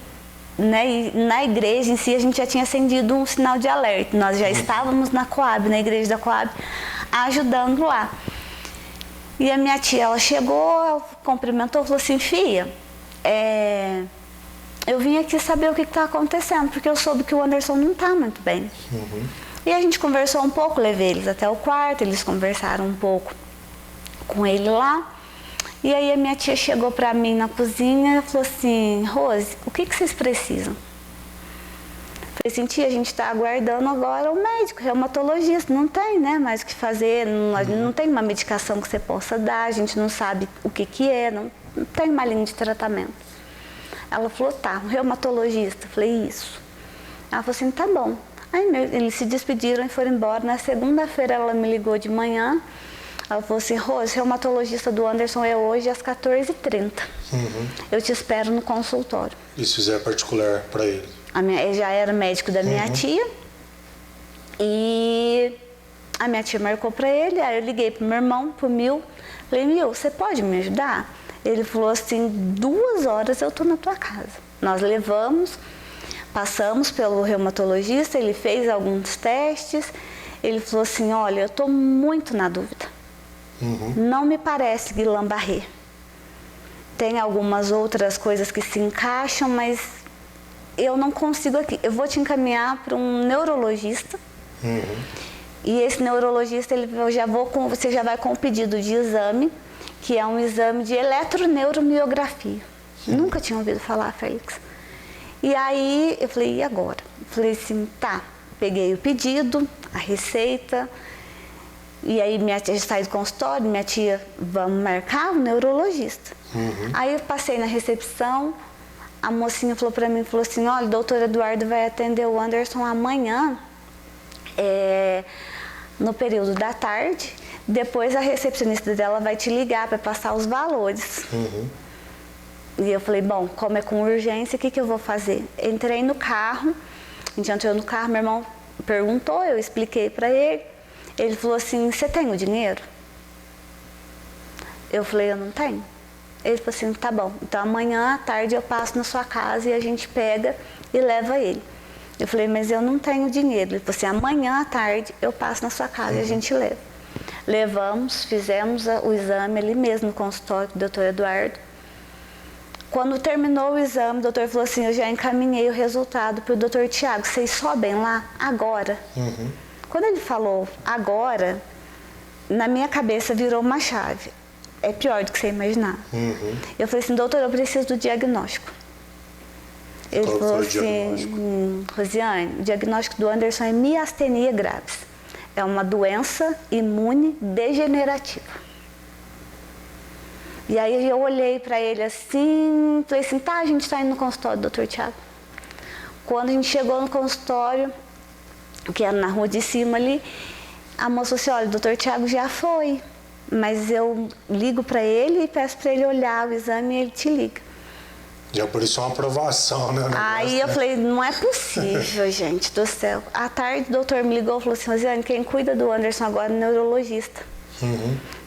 S1: né, e na igreja em si a gente já tinha acendido um sinal de alerta, nós já estávamos na Coab, na igreja da Coab, ajudando lá. E a minha tia, ela chegou, ela cumprimentou, falou assim, filha, eu vim aqui saber o que está acontecendo, porque eu soube que o Anderson não está muito bem. E a gente conversou um pouco, levei eles até o quarto, eles conversaram um pouco com ele lá. E aí a minha tia chegou para mim na cozinha e falou assim, Rose, o que vocês precisam? Eu Falei assim, tia, a gente está aguardando agora o médico, reumatologista, não tem, né, mais o que fazer, não tem uma medicação que você possa dar, a gente não sabe o que é, não tem uma linha de tratamento. Ela falou, tá, um reumatologista. Falei, isso. Ela falou assim, tá bom. Aí eles se despediram e foram embora. Na segunda-feira ela me ligou de manhã. Ela falou assim, Rose, reumatologista do Anderson é hoje às 14h30. Eu te espero no consultório.
S2: E se fizer particular para ele?
S1: Ele já era médico da minha tia. E a minha tia marcou para ele. Aí eu liguei pro meu irmão, pro Mil. Falei, Mil, você pode me ajudar? Ele falou assim, 2 horas eu tô na tua casa. Nós levamos, passamos pelo reumatologista, ele fez alguns testes. Ele falou assim, olha, eu tô muito na dúvida. Não me parece Guillain-Barré. Tem algumas outras coisas que se encaixam, mas eu não consigo aqui. Eu vou te encaminhar para um neurologista. E esse neurologista, você já vai com o pedido de exame, que é um exame de eletroneuromiografia. Nunca tinha ouvido falar, Félix. E aí eu falei, e agora? Eu falei assim, tá, peguei o pedido, a receita, e aí minha tia saiu do consultório, minha tia, vamos marcar o neurologista. Aí eu passei na recepção, a mocinha falou pra mim, falou assim, olha, o doutor Eduardo vai atender o Anderson amanhã, no período da tarde. Depois a recepcionista dela vai te ligar para passar os valores. E eu falei, bom, como é com urgência, o que eu vou fazer? Entrei no carro, a gente entrou no carro, meu irmão perguntou, eu expliquei para ele. Ele falou assim, você tem o dinheiro? Eu falei, eu não tenho. Ele falou assim, tá bom, então amanhã à tarde eu passo na sua casa e a gente pega e leva ele. Eu falei, mas eu não tenho dinheiro. Ele falou assim, amanhã à tarde eu passo na sua casa e a gente leva. Levamos, fizemos o exame ali mesmo no consultório do doutor Eduardo. Quando terminou o exame, o doutor falou assim, eu já encaminhei o resultado para o doutor Tiago, vocês sobem lá agora? Quando ele falou agora, na minha cabeça virou uma chave. É pior do que você imaginar. Eu falei assim, doutor, eu preciso do diagnóstico. Ele falou assim, Rosiane, o diagnóstico do Anderson é miastenia graves. É uma doença imune degenerativa. E aí eu olhei para ele assim, falei assim, tá, a gente está indo no consultório do Dr. Tiago. Quando a gente chegou no consultório, que era na rua de cima ali, a moça disse, olha, o Dr. Tiago já foi, mas eu ligo para ele e peço para ele olhar o exame e ele te liga.
S2: Já por isso é uma aprovação, né?
S1: Aí eu falei, não é possível, gente do céu. À tarde o doutor me ligou e falou assim, Rosiane, quem cuida do Anderson agora é o neurologista.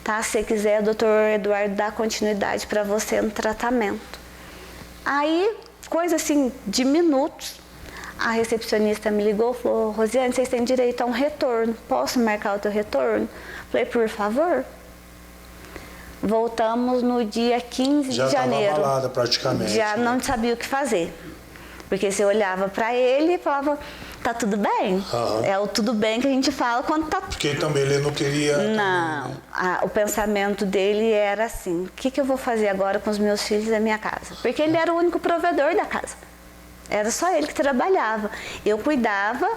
S1: Tá? Se você quiser, o doutor Eduardo dá continuidade para você no tratamento. Aí, coisa assim, de minutos, a recepcionista me ligou e falou, Rosiane, vocês têm direito a um retorno. Posso marcar o teu retorno? Falei, por favor. Voltamos no dia 15 de janeiro.
S2: Já estava abalada praticamente.
S1: Já não sabia o que fazer. Porque você olhava para ele e falava, tá tudo bem? É o tudo bem que a gente fala quando tá...
S2: Porque também ele não queria...
S1: Não. O pensamento dele era assim, o que eu vou fazer agora com os meus filhos da minha casa? Porque ele era o único provedor da casa. Era só ele que trabalhava. Eu cuidava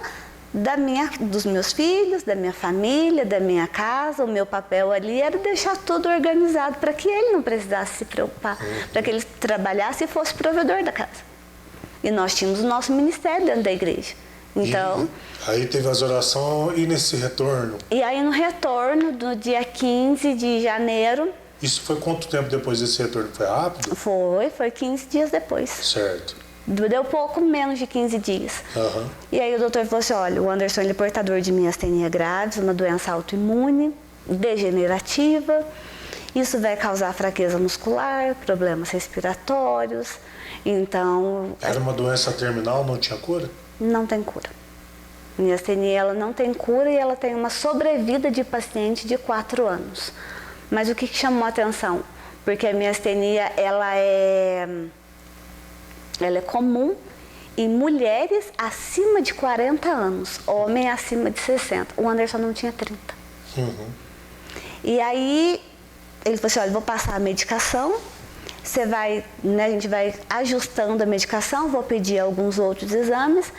S1: dos meus filhos, da minha família, da minha casa. O meu papel ali era deixar tudo organizado para que ele não precisasse se preocupar, para que ele trabalhasse e fosse provedor da casa. E nós tínhamos o nosso ministério dentro da igreja. Então,
S2: aí teve as orações e nesse retorno?
S1: E aí no retorno, do dia 15 de janeiro...
S2: Isso foi quanto tempo depois desse retorno? Foi rápido?
S1: Foi 15 dias depois.
S2: Certo.
S1: Deu pouco menos de 15 dias. E aí o doutor falou assim, olha, o Anderson ele é portador de miastenia graves, uma doença autoimune, degenerativa. Isso vai causar fraqueza muscular, problemas respiratórios. Então...
S2: Era uma doença terminal, não tinha cura?
S1: Não tem cura. Miastenia, ela não tem cura e ela tem uma sobrevida de paciente de 4 anos. Mas o que chamou a atenção? Porque a miastenia, ela é comum em mulheres acima de 40 anos, homem acima de 60. O Anderson não tinha 30. E aí, ele falou assim, olha, vou passar a medicação. você vai, né, a gente vai ajustando a medicação, vou pedir alguns outros exames,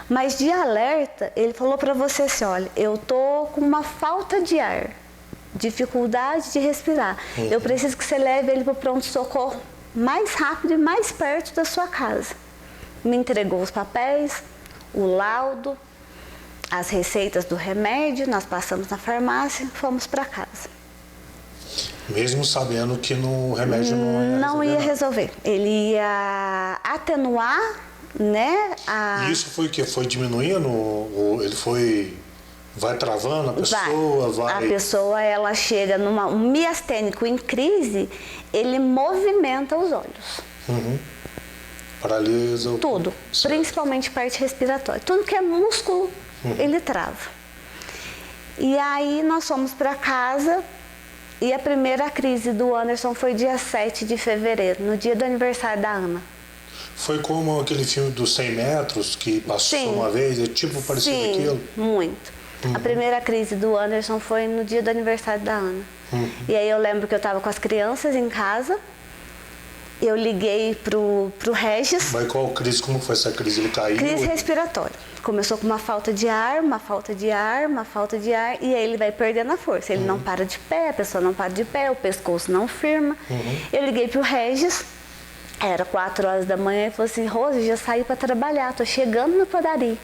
S1: mas de alerta, ele falou para você assim, olha, eu tô com uma falta de ar, dificuldade de respirar. Eu preciso que você leve ele para o pronto-socorro mais rápido e mais perto da sua casa. Me entregou os papéis, o laudo, as receitas do remédio, nós passamos na farmácia, fomos para casa.
S2: Mesmo sabendo que no remédio
S1: não ia resolver. Ele ia atenuar, né?
S2: E isso foi o quê? Foi diminuindo? Ou ele foi... Vai travando a pessoa? Vai...
S1: A pessoa, ela chega um miastênico em crise, ele movimenta os olhos.
S2: Paralisa?
S1: Tudo,
S2: certo.
S1: Principalmente parte respiratória. Tudo que é músculo, ele trava. E aí nós fomos para casa e a primeira crise do Anderson foi dia 7 de fevereiro, no dia do aniversário da Ana.
S2: Foi como aquele filme dos 100 metros que passou uma vez? É tipo parecido aquilo?
S1: Muito. A primeira crise do Anderson foi no dia do aniversário da Ana. E aí eu lembro que eu estava com as crianças em casa, eu liguei pro Regis.
S2: Mas qual crise? Como foi essa crise? Ele caiu?
S1: Crise respiratória. Começou com uma falta de ar, uma falta de ar, uma falta de ar, e aí ele vai perdendo a força. Ele não para de pé, a pessoa não para de pé, o pescoço não firma. Eu liguei pro Regis, era 4 horas da manhã, e falou assim, Rose, já saí para trabalhar, tô chegando na padaria.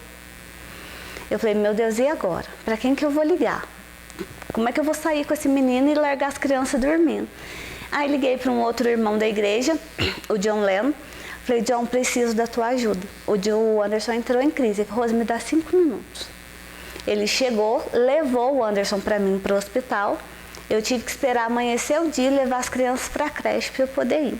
S1: Eu falei, meu Deus, e agora? Para quem que eu vou ligar? Como é que eu vou sair com esse menino e largar as crianças dormindo? Aí liguei para um outro irmão da igreja, o John Leno. Falei, John, preciso da tua ajuda. O Anderson entrou em crise. Ele falou, Rose, me dá 5 minutos. Ele chegou, levou o Anderson para mim para o hospital. Eu tive que esperar amanhecer o dia e levar as crianças para a creche para eu poder ir.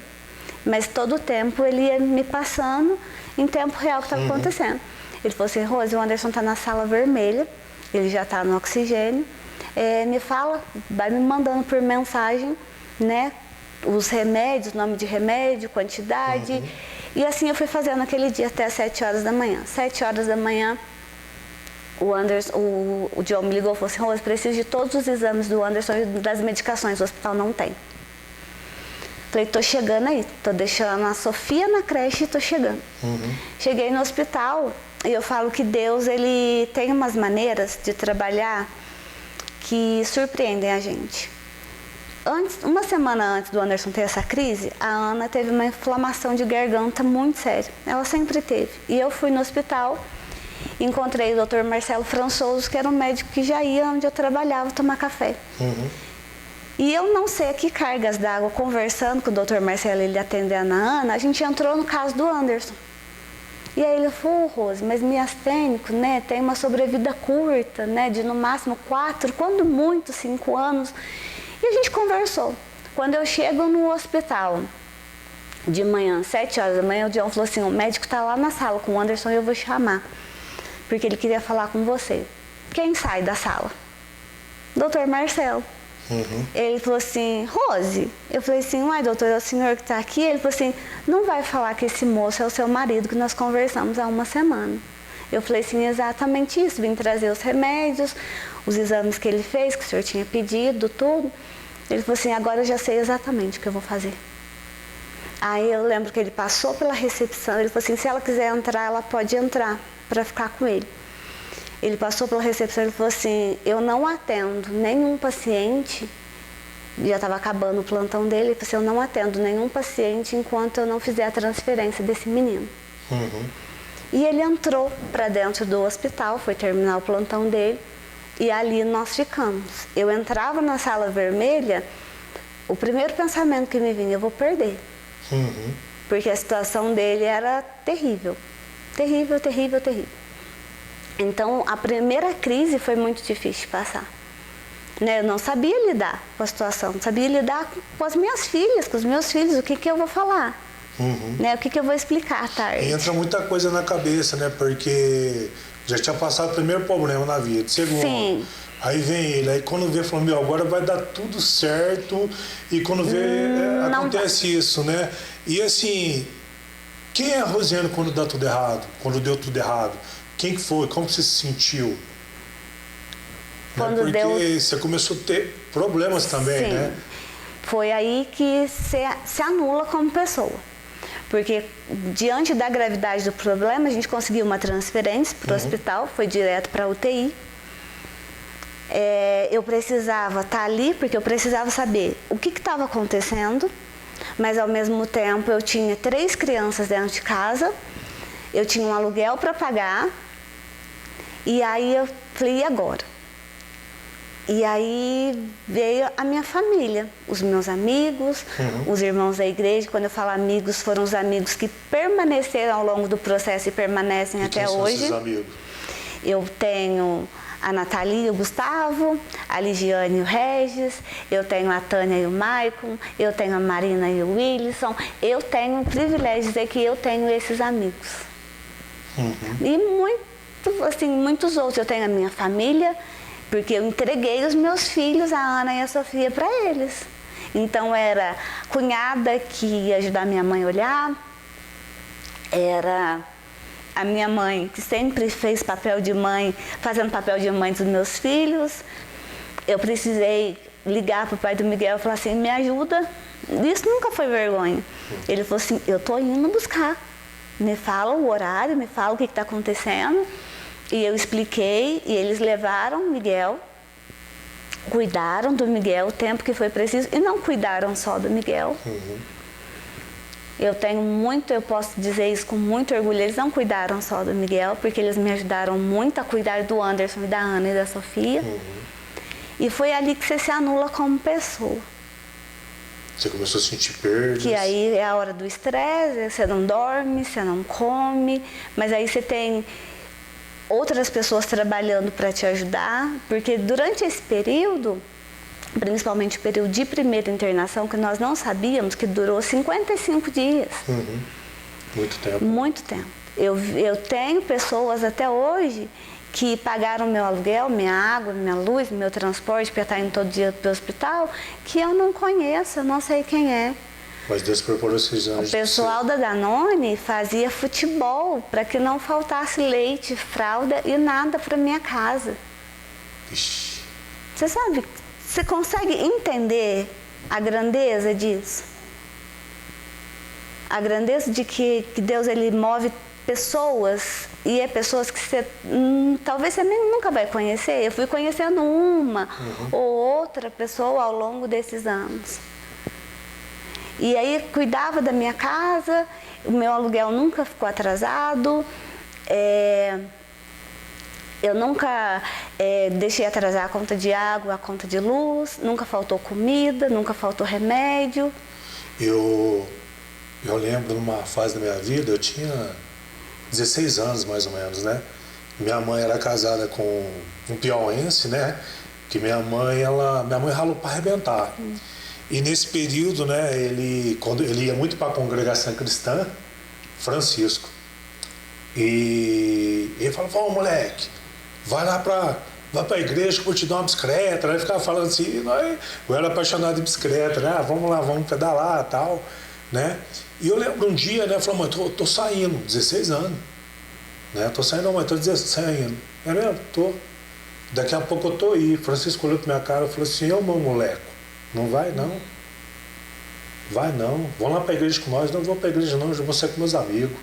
S1: Mas todo o tempo ele ia me passando em tempo real o que estava acontecendo. Ele falou assim, Rose, o Anderson está na sala vermelha, ele já está no oxigênio. Me fala, vai me mandando por mensagem, né, os remédios, nome de remédio, quantidade. E assim eu fui fazendo aquele dia até as 7 horas da manhã. 7 horas da manhã, o John me ligou e falou assim, Rose, preciso de todos os exames do Anderson e das medicações, o hospital não tem. Falei, tô chegando aí, tô deixando a Sofia na creche e tô chegando. Cheguei no hospital e eu falo que Deus, ele tem umas maneiras de trabalhar que surpreendem a gente. Uma semana antes do Anderson ter essa crise, a Ana teve uma inflamação de garganta muito séria. Ela sempre teve. E eu fui no hospital, encontrei o Dr. Marcelo Françoso, que era um médico que já ia onde eu trabalhava tomar café. E eu não sei a que cargas d'água, conversando com o Dr. Marcelo, ele atendendo a Ana, a gente entrou no caso do Anderson. E aí ele falou, Rose, mas miastênico, né, tem uma sobrevida curta, né, de no máximo 4, quando muito, 5 anos. E a gente conversou. Quando eu chego no hospital, de manhã, 7 horas da manhã, o John falou assim, o médico está lá na sala com o Anderson e eu vou chamar, porque ele queria falar com você. Quem sai da sala? Dr. Marcelo. Ele falou assim, Rose, eu falei assim, uai, doutor, é o senhor que está aqui? Ele falou assim, não vai falar que esse moço é o seu marido, que nós conversamos há uma semana. Eu falei assim, exatamente isso, vim trazer os remédios, os exames que ele fez, que o senhor tinha pedido, tudo. Ele falou assim, agora eu já sei exatamente o que eu vou fazer. Aí eu lembro que ele passou pela recepção, ele falou assim, se ela quiser entrar, ela pode entrar para ficar com ele. Ele passou pela recepção e falou assim, eu não atendo nenhum paciente, já estava acabando o plantão dele, ele falou assim, eu não atendo nenhum paciente enquanto eu não fizer a transferência desse menino. E ele entrou para dentro do hospital, foi terminar o plantão dele, e ali nós ficamos. Eu entrava na sala vermelha, o primeiro pensamento que me vinha, eu vou perder. Porque a situação dele era terrível. Terrível, terrível, terrível. Então, a primeira crise foi muito difícil de passar. Né? Eu não sabia lidar com a situação, não sabia lidar com as minhas filhas, com os meus filhos, o que eu vou falar, né? O que eu vou explicar à tarde.
S2: E entra muita coisa na cabeça, né? Porque já tinha passado o primeiro problema na vida, segundo.
S1: Sim.
S2: Aí vem ele, aí quando vê, fala, meu, agora vai dar tudo certo, e quando vê, acontece isso, né? E assim, quem é a Rosiane quando dá tudo errado, quando deu tudo errado? Quem que foi? Como você se sentiu?
S1: Quando
S2: Porque você começou a ter problemas também,
S1: Sim.
S2: né?
S1: foi aí que se anula como pessoa. Porque diante da gravidade do problema, a gente conseguiu uma transferência para o hospital, foi direto para a UTI. Eu precisava estar ali porque eu precisava saber o que estava acontecendo, mas ao mesmo tempo eu tinha 3 crianças dentro de casa, eu tinha um aluguel para pagar, e aí eu falei, e agora? E aí veio a minha família, os meus amigos, os irmãos da igreja. Quando eu falo amigos, foram os amigos que permaneceram ao longo do processo e permanecem até hoje. Quem são esses amigos? Eu tenho a Nathalie e o Gustavo, a Ligiane e o Regis, eu tenho a Tânia e o Maicon, eu tenho a Marina e o Wilson. Eu tenho o privilégio de dizer que eu tenho esses amigos. E muitos outros. Eu tenho a minha família, porque eu entreguei os meus filhos, a Ana e a Sofia, para eles. Então era cunhada que ia ajudar minha mãe a olhar, era a minha mãe que sempre fez papel de mãe, fazendo papel de mãe dos meus filhos. Eu precisei ligar para o pai do Miguel e falar assim, me ajuda. Isso nunca foi vergonha. Ele falou assim, eu estou indo buscar. Me fala o horário, me fala o que está acontecendo. E eu expliquei e eles levaram o Miguel, cuidaram do Miguel o tempo que foi preciso e não cuidaram só do Miguel. Eu posso dizer isso com muito orgulho, eles não cuidaram só do Miguel, porque eles me ajudaram muito a cuidar do Anderson e da Ana e da Sofia. E foi ali que você se anula como pessoa.
S2: Você começou a sentir perdas.
S1: Que aí é a hora do estresse, você não dorme, você não come, mas aí você tem outras pessoas trabalhando para te ajudar, porque durante esse período, principalmente o período de primeira internação, que nós não sabíamos, que durou 55 dias.
S2: Muito tempo.
S1: Muito tempo. Eu tenho pessoas até hoje que pagaram meu aluguel, minha água, minha luz, meu transporte para estar indo todo dia para o hospital, que eu não conheço, eu não sei quem é.
S2: Mas Deus preparou esses anjos.
S1: O pessoal da Danone fazia futebol para que não faltasse leite, fralda e nada para minha casa.
S2: Ixi.
S1: Você sabe, você consegue entender a grandeza disso? A grandeza de que Deus ele move pessoas, e é pessoas que você talvez você nem nunca vai conhecer. Eu fui conhecendo uma ou outra pessoa ao longo desses anos. E aí cuidava da minha casa, o meu aluguel nunca ficou atrasado, eu nunca deixei atrasar a conta de água, a conta de luz, nunca faltou comida, nunca faltou remédio.
S2: Eu lembro numa fase da minha vida, eu tinha 16 anos mais ou menos, né? Minha mãe era casada com um piauense, né? Que minha mãe ralou para arrebentar. E nesse período, né, quando ele ia muito para a congregação cristã, Francisco. E ele falava, ô moleque, vai para a igreja que eu vou te dar uma bicicleta. Ele ficava falando assim, eu era apaixonado de bicicleta, né? Vamos lá, vamos pedalar e tal, né? E eu lembro um dia, né, eu falei, mãe, tô saindo, 16 anos. Né? Tô saindo, mãe, tô saindo. É mesmo? Tô. Daqui a pouco eu tô aí. Francisco olhou pra minha cara e falou assim, meu moleque, não vai não. Vai não. Vão lá pra igreja com nós. Não vou pra igreja não, eu vou sair com meus amigos.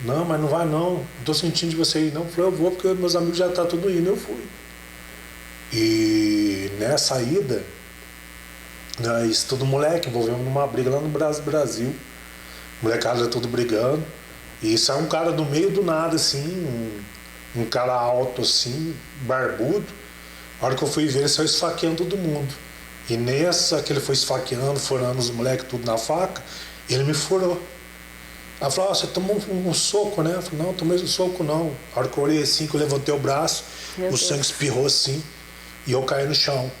S2: Não, mas não vai não. Não tô sentindo de você ir não. Eu falei, eu vou porque meus amigos já tá tudo indo. Eu fui. E nessa ida, né, isso tudo moleque, envolvemos numa briga lá no Brasil. Molecada tudo brigando. E isso é um cara do meio do nada, assim, um cara alto assim, barbudo. A hora que eu fui ver, ele saiu esfaqueando todo mundo. E nessa que ele foi esfaqueando, furando os moleques tudo na faca, ele me furou. Ela falou, você tomou um soco, né? Eu falei, não, tomei um soco não. A hora que eu olhei assim, que eu levantei o braço, o sangue espirrou assim, e eu caí no chão.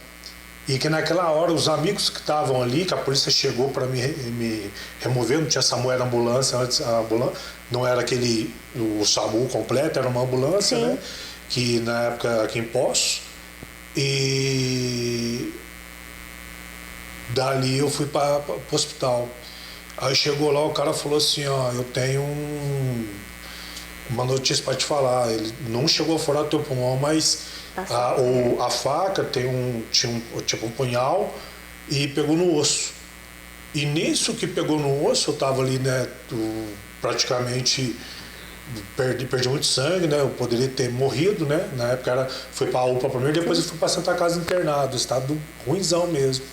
S2: E que naquela hora, os amigos que estavam ali, que a polícia chegou para me remover, não tinha SAMU, era ambulância, antes a ambulância, não era o SAMU completo, era uma ambulância, né? Que na época aqui em Poços. E dali eu fui para o hospital. Aí chegou lá, o cara falou assim, ó, eu tenho uma notícia para te falar. Ele não chegou a furar o teu pulmão, mas a faca tinha tipo um punhal e pegou no osso. E nisso que pegou no osso, eu estava ali, né, praticamente perdi muito sangue, né, eu poderia ter morrido, né, na época fui para a UPA primeiro, depois eu fui para Santa Casa internado, estado ruimzão mesmo.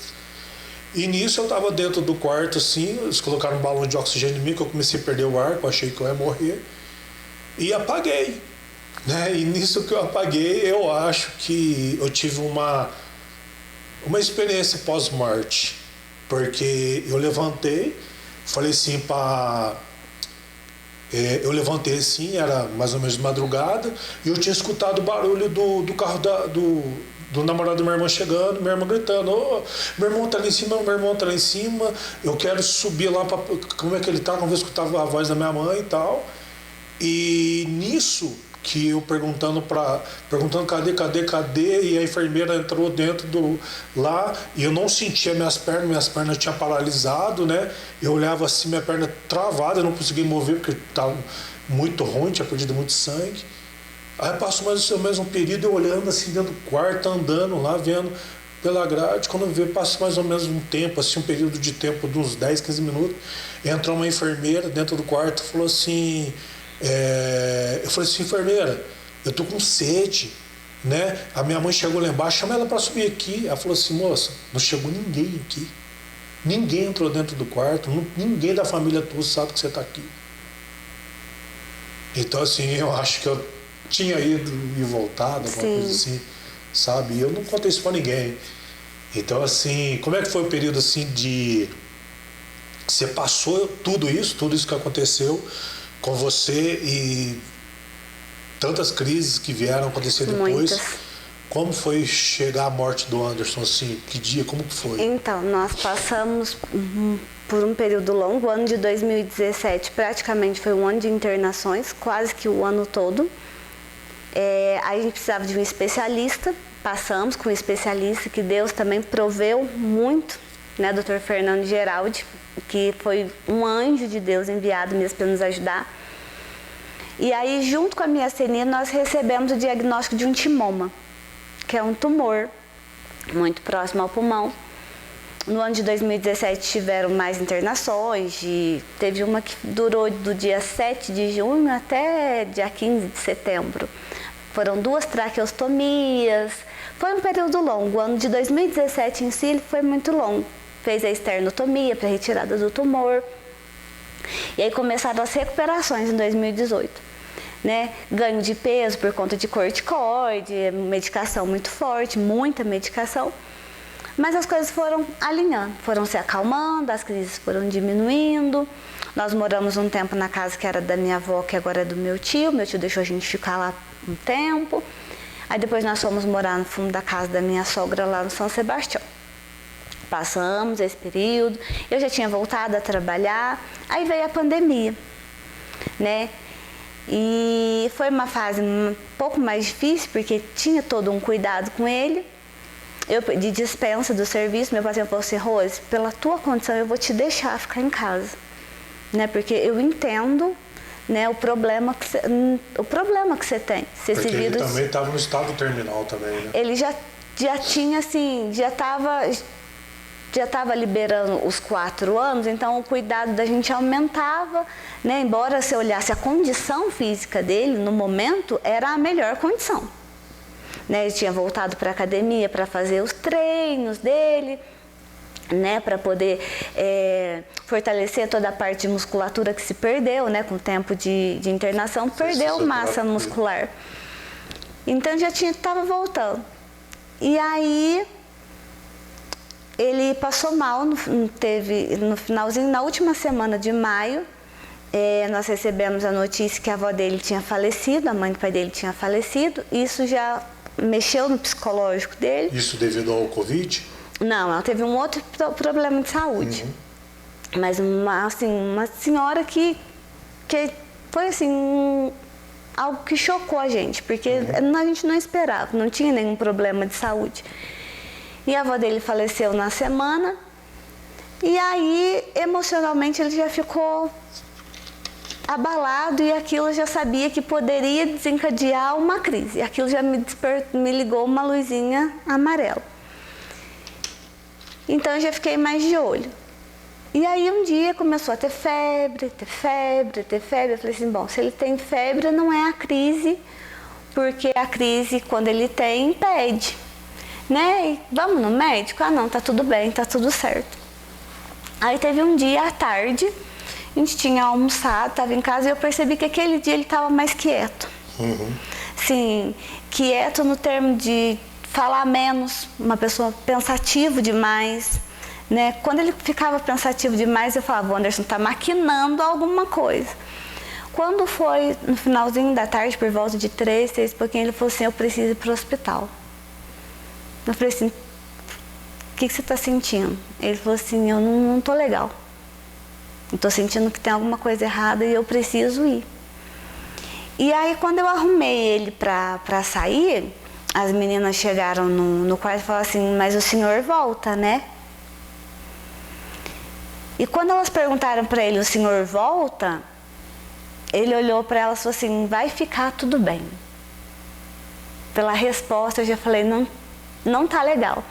S2: E nisso eu estava dentro do quarto, assim, eles colocaram um balão de oxigênio em mim, que eu comecei a perder o ar, eu achei que eu ia morrer, e apaguei, né, e nisso que eu apaguei, eu acho que eu tive uma experiência pós-morte. Porque eu levantei, falei assim eu levantei assim, era mais ou menos de madrugada, e eu tinha escutado o barulho do carro do namorado da minha irmã chegando, minha irmã gritando, meu irmão tá lá em cima, meu irmão tá lá em cima, eu quero subir lá, como é que ele tá, como eu escutava a voz da minha mãe e tal. E nisso que eu perguntando cadê, e a enfermeira entrou dentro lá, e eu não sentia minhas pernas tinham paralisado, né? Eu olhava assim, minha perna travada, eu não conseguia mover porque estava muito ruim, tinha perdido muito sangue. Aí passou mais o mesmo período, eu olhando assim dentro do quarto, andando lá, vendo pela grade, quando eu vi, passa mais ou menos um tempo, assim, um período de tempo de uns 10, 15 minutos, entrou uma enfermeira dentro do quarto e falou assim... eu falei assim, enfermeira, eu tô com sede, né? A minha mãe chegou lá embaixo, chama ela para subir aqui. Ela falou assim, moça, não chegou ninguém aqui. Ninguém entrou dentro do quarto, ninguém da família tua sabe que você tá aqui. Então, assim, eu acho que eu tinha ido e voltado, alguma coisa assim, sabe? E eu não contei isso para ninguém. Então, assim, como é que foi o período, assim, de... Você passou tudo isso que aconteceu com você e tantas crises que vieram acontecer depois.
S1: Muitas.
S2: Como foi chegar à morte do Anderson, assim? Que dia, como que foi?
S1: Então, nós passamos por um período longo. O ano de 2017 praticamente foi um ano de internações, quase que o ano todo. Aí a gente precisava de um especialista, passamos com um especialista que Deus também proveu muito, né, Dr. Fernando Geraldi, que foi um anjo de Deus enviado mesmo para nos ajudar. E aí, junto com a miastenia, nós recebemos o diagnóstico de um timoma, que é um tumor muito próximo ao pulmão. No ano de 2017 tiveram mais internações, teve uma que durou do dia 7 de junho até dia 15 de setembro. Foram 2 traqueostomias, foi um período longo. O ano de 2017 em si ele foi muito longo. Fez a esternotomia para retirada do tumor. E aí começaram as recuperações em 2018. Né? Ganho de peso por conta de corticoide, medicação muito forte, muita medicação. Mas as coisas foram alinhando, foram se acalmando, as crises foram diminuindo. Nós moramos um tempo na casa que era da minha avó, que agora é do meu tio. Meu tio deixou a gente ficar lá um tempo. Aí depois nós fomos morar no fundo da casa da minha sogra lá no São Sebastião. Passamos esse período, eu já tinha voltado a trabalhar, aí veio a pandemia, né? E foi uma fase um pouco mais difícil, porque tinha todo um cuidado com ele. Eu pedi dispensa do serviço, meu paciente falou assim, Rose, pela tua condição eu vou te deixar ficar em casa, né? Porque eu entendo, né, o problema que você tem. Se
S2: porque
S1: esse
S2: ele
S1: vírus,
S2: também estava no estado terminal também, né?
S1: Ele já tinha assim, já estava liberando os 4 anos, então o cuidado da gente aumentava, né? Embora você olhasse a condição física dele, no momento, era a melhor condição. Né? Ele tinha voltado para a academia para fazer os treinos dele, né? Para poder fortalecer toda a parte de musculatura que se perdeu, né? Com o tempo de internação, perdeu massa muscular. Então já estava voltando. E aí... ele passou mal, no finalzinho, na última semana de maio, nós recebemos a notícia que a avó dele tinha falecido, a mãe do pai dele tinha falecido. Isso já mexeu no psicológico dele.
S2: Isso devido ao Covid?
S1: Não, ela teve um outro problema de saúde. Mas uma senhora que foi assim, algo que chocou a gente, porque a gente não esperava, não tinha nenhum problema de saúde. E a avó dele faleceu na semana, e aí, emocionalmente, ele já ficou abalado, e aquilo já sabia que poderia desencadear uma crise. Aquilo já me ligou uma luzinha amarela. Então eu já fiquei mais de olho. E aí um dia começou a ter febre. Eu falei assim, bom, se ele tem febre não é a crise, porque a crise quando ele tem impede, né? E vamos no médico? Ah não, tá tudo bem, tá tudo certo. Aí teve um dia à tarde, a gente tinha almoçado, estava em casa e eu percebi que aquele dia ele estava mais quieto. Sim, quieto no termo de falar menos, uma pessoa pensativa demais. Né? Quando ele ficava pensativo demais, eu falava, o Anderson está maquinando alguma coisa. Quando foi no finalzinho da tarde, por volta de 3 e pouquinho, ele falou assim, eu preciso ir para o hospital. Eu falei assim, o que você está sentindo? Ele falou assim, eu não estou legal. Eu estou sentindo que tem alguma coisa errada e eu preciso ir. E aí, quando eu arrumei ele para sair, as meninas chegaram no quarto e falaram assim, mas o senhor volta, né? E quando elas perguntaram para ele, o senhor volta? Ele olhou para elas e falou assim, vai ficar tudo bem. Pela resposta eu já falei, não tá legal.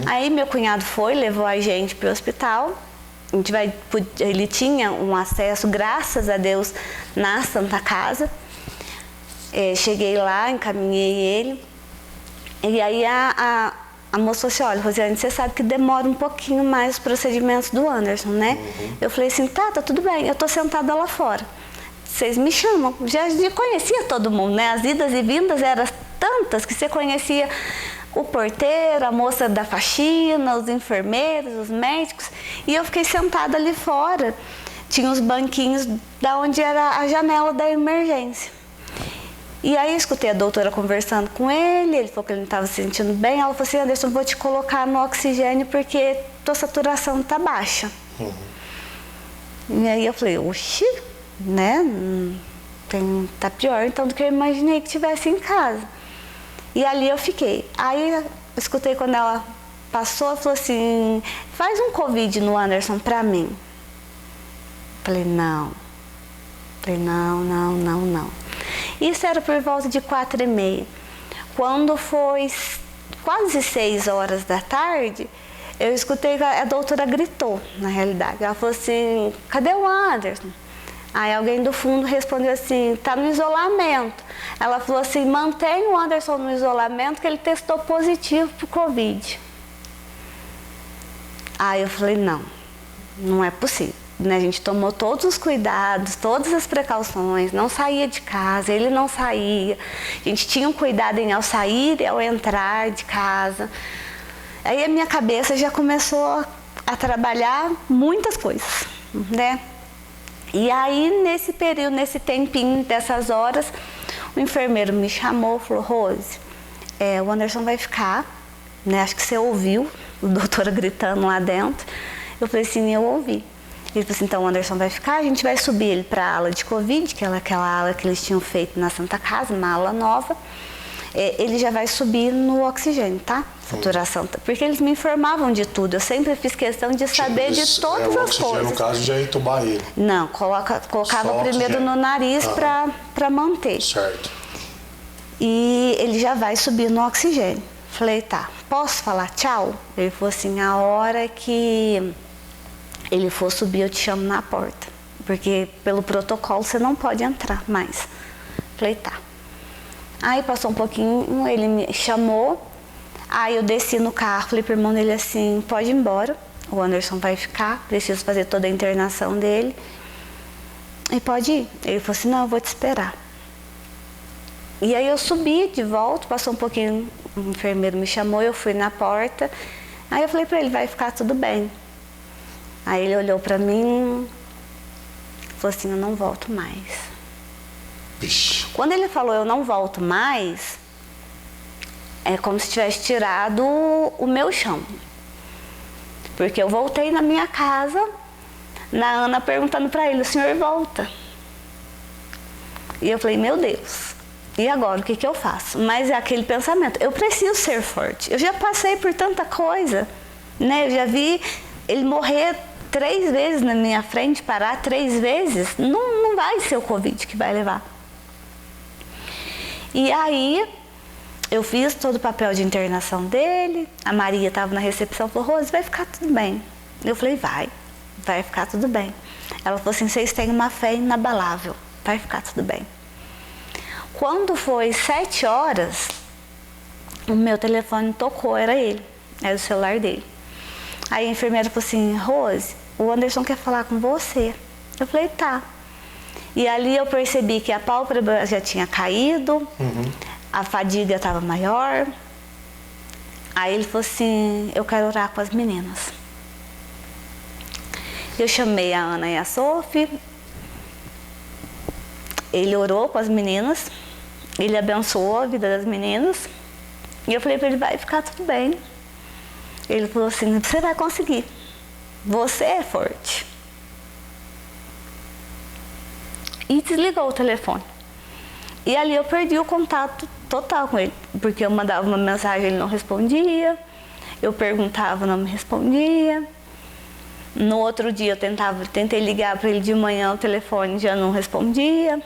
S1: Aí meu cunhado foi, levou a gente para o hospital. Ele tinha um acesso, graças a Deus, na Santa Casa. Cheguei lá, encaminhei ele. E aí a moça falou assim, olha, Rosiane, você sabe que demora um pouquinho mais os procedimentos do Anderson, né? Eu falei assim, tá tudo bem, eu tô sentada lá fora. Vocês me chamam. Já conhecia todo mundo, né? As idas e vindas eram tantas que você conhecia o porteiro, a moça da faxina, os enfermeiros, os médicos. E eu fiquei sentada ali fora. Tinha os banquinhos da onde era a janela da emergência. E aí eu escutei a doutora conversando com ele falou que ele não estava se sentindo bem. Ela falou assim, Anderson, vou te colocar no oxigênio porque tua saturação está baixa. E aí eu falei, oxi, né? Tá pior então do que eu imaginei que tivesse em casa. E ali eu fiquei. Aí eu escutei quando ela passou, ela falou assim, faz um Covid no Anderson pra mim. Falei, não. Isso era por volta de 4h30. Quando foi quase 6 horas da tarde, eu escutei que a doutora gritou, na realidade. Ela falou assim, cadê o Anderson? Aí alguém do fundo respondeu assim, tá no isolamento. Ela falou assim, mantém o Anderson no isolamento que ele testou positivo pro Covid. Aí eu falei, não é possível. A gente tomou todos os cuidados, todas as precauções, não saía de casa, ele não saía. A gente tinha um cuidado ao sair e ao entrar de casa. Aí a minha cabeça já começou a trabalhar muitas coisas, né? E aí, nesse período, nesse tempinho, dessas horas, o enfermeiro me chamou e falou, Rose, o Anderson vai ficar, né? Acho que você ouviu a doutora gritando lá dentro. Eu falei assim, eu ouvi. Ele falou assim, então o Anderson vai ficar, a gente vai subir ele para a ala de Covid, que é aquela ala que eles tinham feito na Santa Casa, uma ala nova. Ele já vai subir no oxigênio, tá? Saturação. Porque eles me informavam de tudo. Eu sempre fiz questão de saber de todas as coisas.
S2: No caso, já entubar ele.
S1: Não, colocava primeiro no nariz para manter.
S2: Certo.
S1: E ele já vai subir no oxigênio. Falei, tá, posso falar tchau? Ele falou assim, a hora que ele for subir, eu te chamo na porta. Porque pelo protocolo você não pode entrar mais. Falei, tá. Aí passou um pouquinho, ele me chamou. Aí eu desci no carro, falei pro irmão dele assim, pode ir embora. O Anderson vai ficar, preciso fazer toda a internação dele. E pode ir. Ele falou assim, não, eu vou te esperar. E aí eu subi de volta, passou um pouquinho, o enfermeiro me chamou, eu fui na porta. Aí eu falei pra ele, vai ficar tudo bem. Aí ele olhou pra mim e falou assim, eu não volto mais.
S2: Ixi.
S1: Quando ele falou, eu não volto mais, é como se tivesse tirado o meu chão. Porque eu voltei na minha casa, na Ana perguntando pra ele, o senhor volta? E eu falei, meu Deus, e agora, o que eu faço? Mas é aquele pensamento, eu preciso ser forte. Eu já passei por tanta coisa, né? Eu já vi ele morrer 3 vezes na minha frente, parar 3 vezes. Não vai ser o Covid que vai levar. E aí, Eu fiz todo o papel de internação dele, a Maria estava na recepção, falou, Rose, vai ficar tudo bem. Eu falei, vai ficar tudo bem. Ela falou assim, vocês têm uma fé inabalável, vai ficar tudo bem. Quando foi 7 horas, o meu telefone tocou, era ele, era o celular dele. Aí a enfermeira falou assim, Rose, o Anderson quer falar com você. Eu falei, tá. E ali eu percebi que a pálpebra já tinha caído, a fadiga estava maior. Aí ele falou assim, eu quero orar com as meninas. Eu chamei a Ana e a Sophie, ele orou com as meninas, ele abençoou a vida das meninas, e eu falei para ele, vai ficar tudo bem. Ele falou assim, você vai conseguir, você é forte. E desligou o telefone. E ali eu perdi o contato total com ele, porque eu mandava uma mensagem, ele não respondia, eu perguntava, não me respondia. No outro dia eu tentei ligar para ele de manhã, o telefone já não respondia.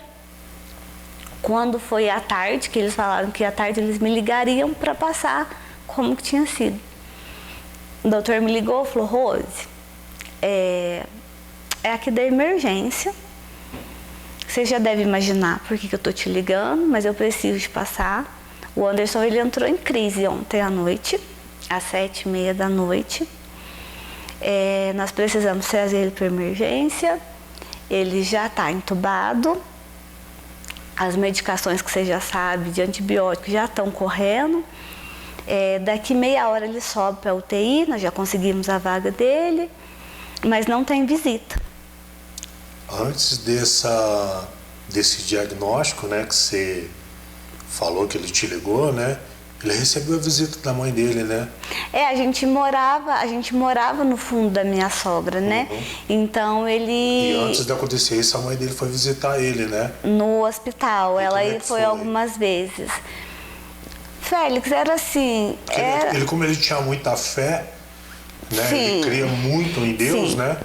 S1: Quando foi à tarde, que eles falaram que à tarde eles me ligariam para passar como que tinha sido. O doutor me ligou e falou, Rose, é aqui da emergência. Você já deve imaginar por que eu estou te ligando, mas eu preciso te passar. O Anderson, ele entrou em crise ontem à noite, às 7h30 da noite. Nós precisamos trazer ele para emergência. Ele já está entubado. As medicações que você já sabe de antibiótico já estão correndo. Daqui meia hora ele sobe para a UTI, nós já conseguimos a vaga dele, mas não tem visita.
S2: Antes desse diagnóstico, né, que você falou que ele te ligou, né? Ele recebeu a visita da mãe dele, né?
S1: A gente morava no fundo da minha sogra, né? Então ele...
S2: E antes de acontecer isso, a mãe dele foi visitar ele, né?
S1: No hospital, ela foi algumas vezes. Félix, era assim...
S2: Como ele tinha muita fé, né?
S1: Sim.
S2: Ele cria muito em Deus, sim, né?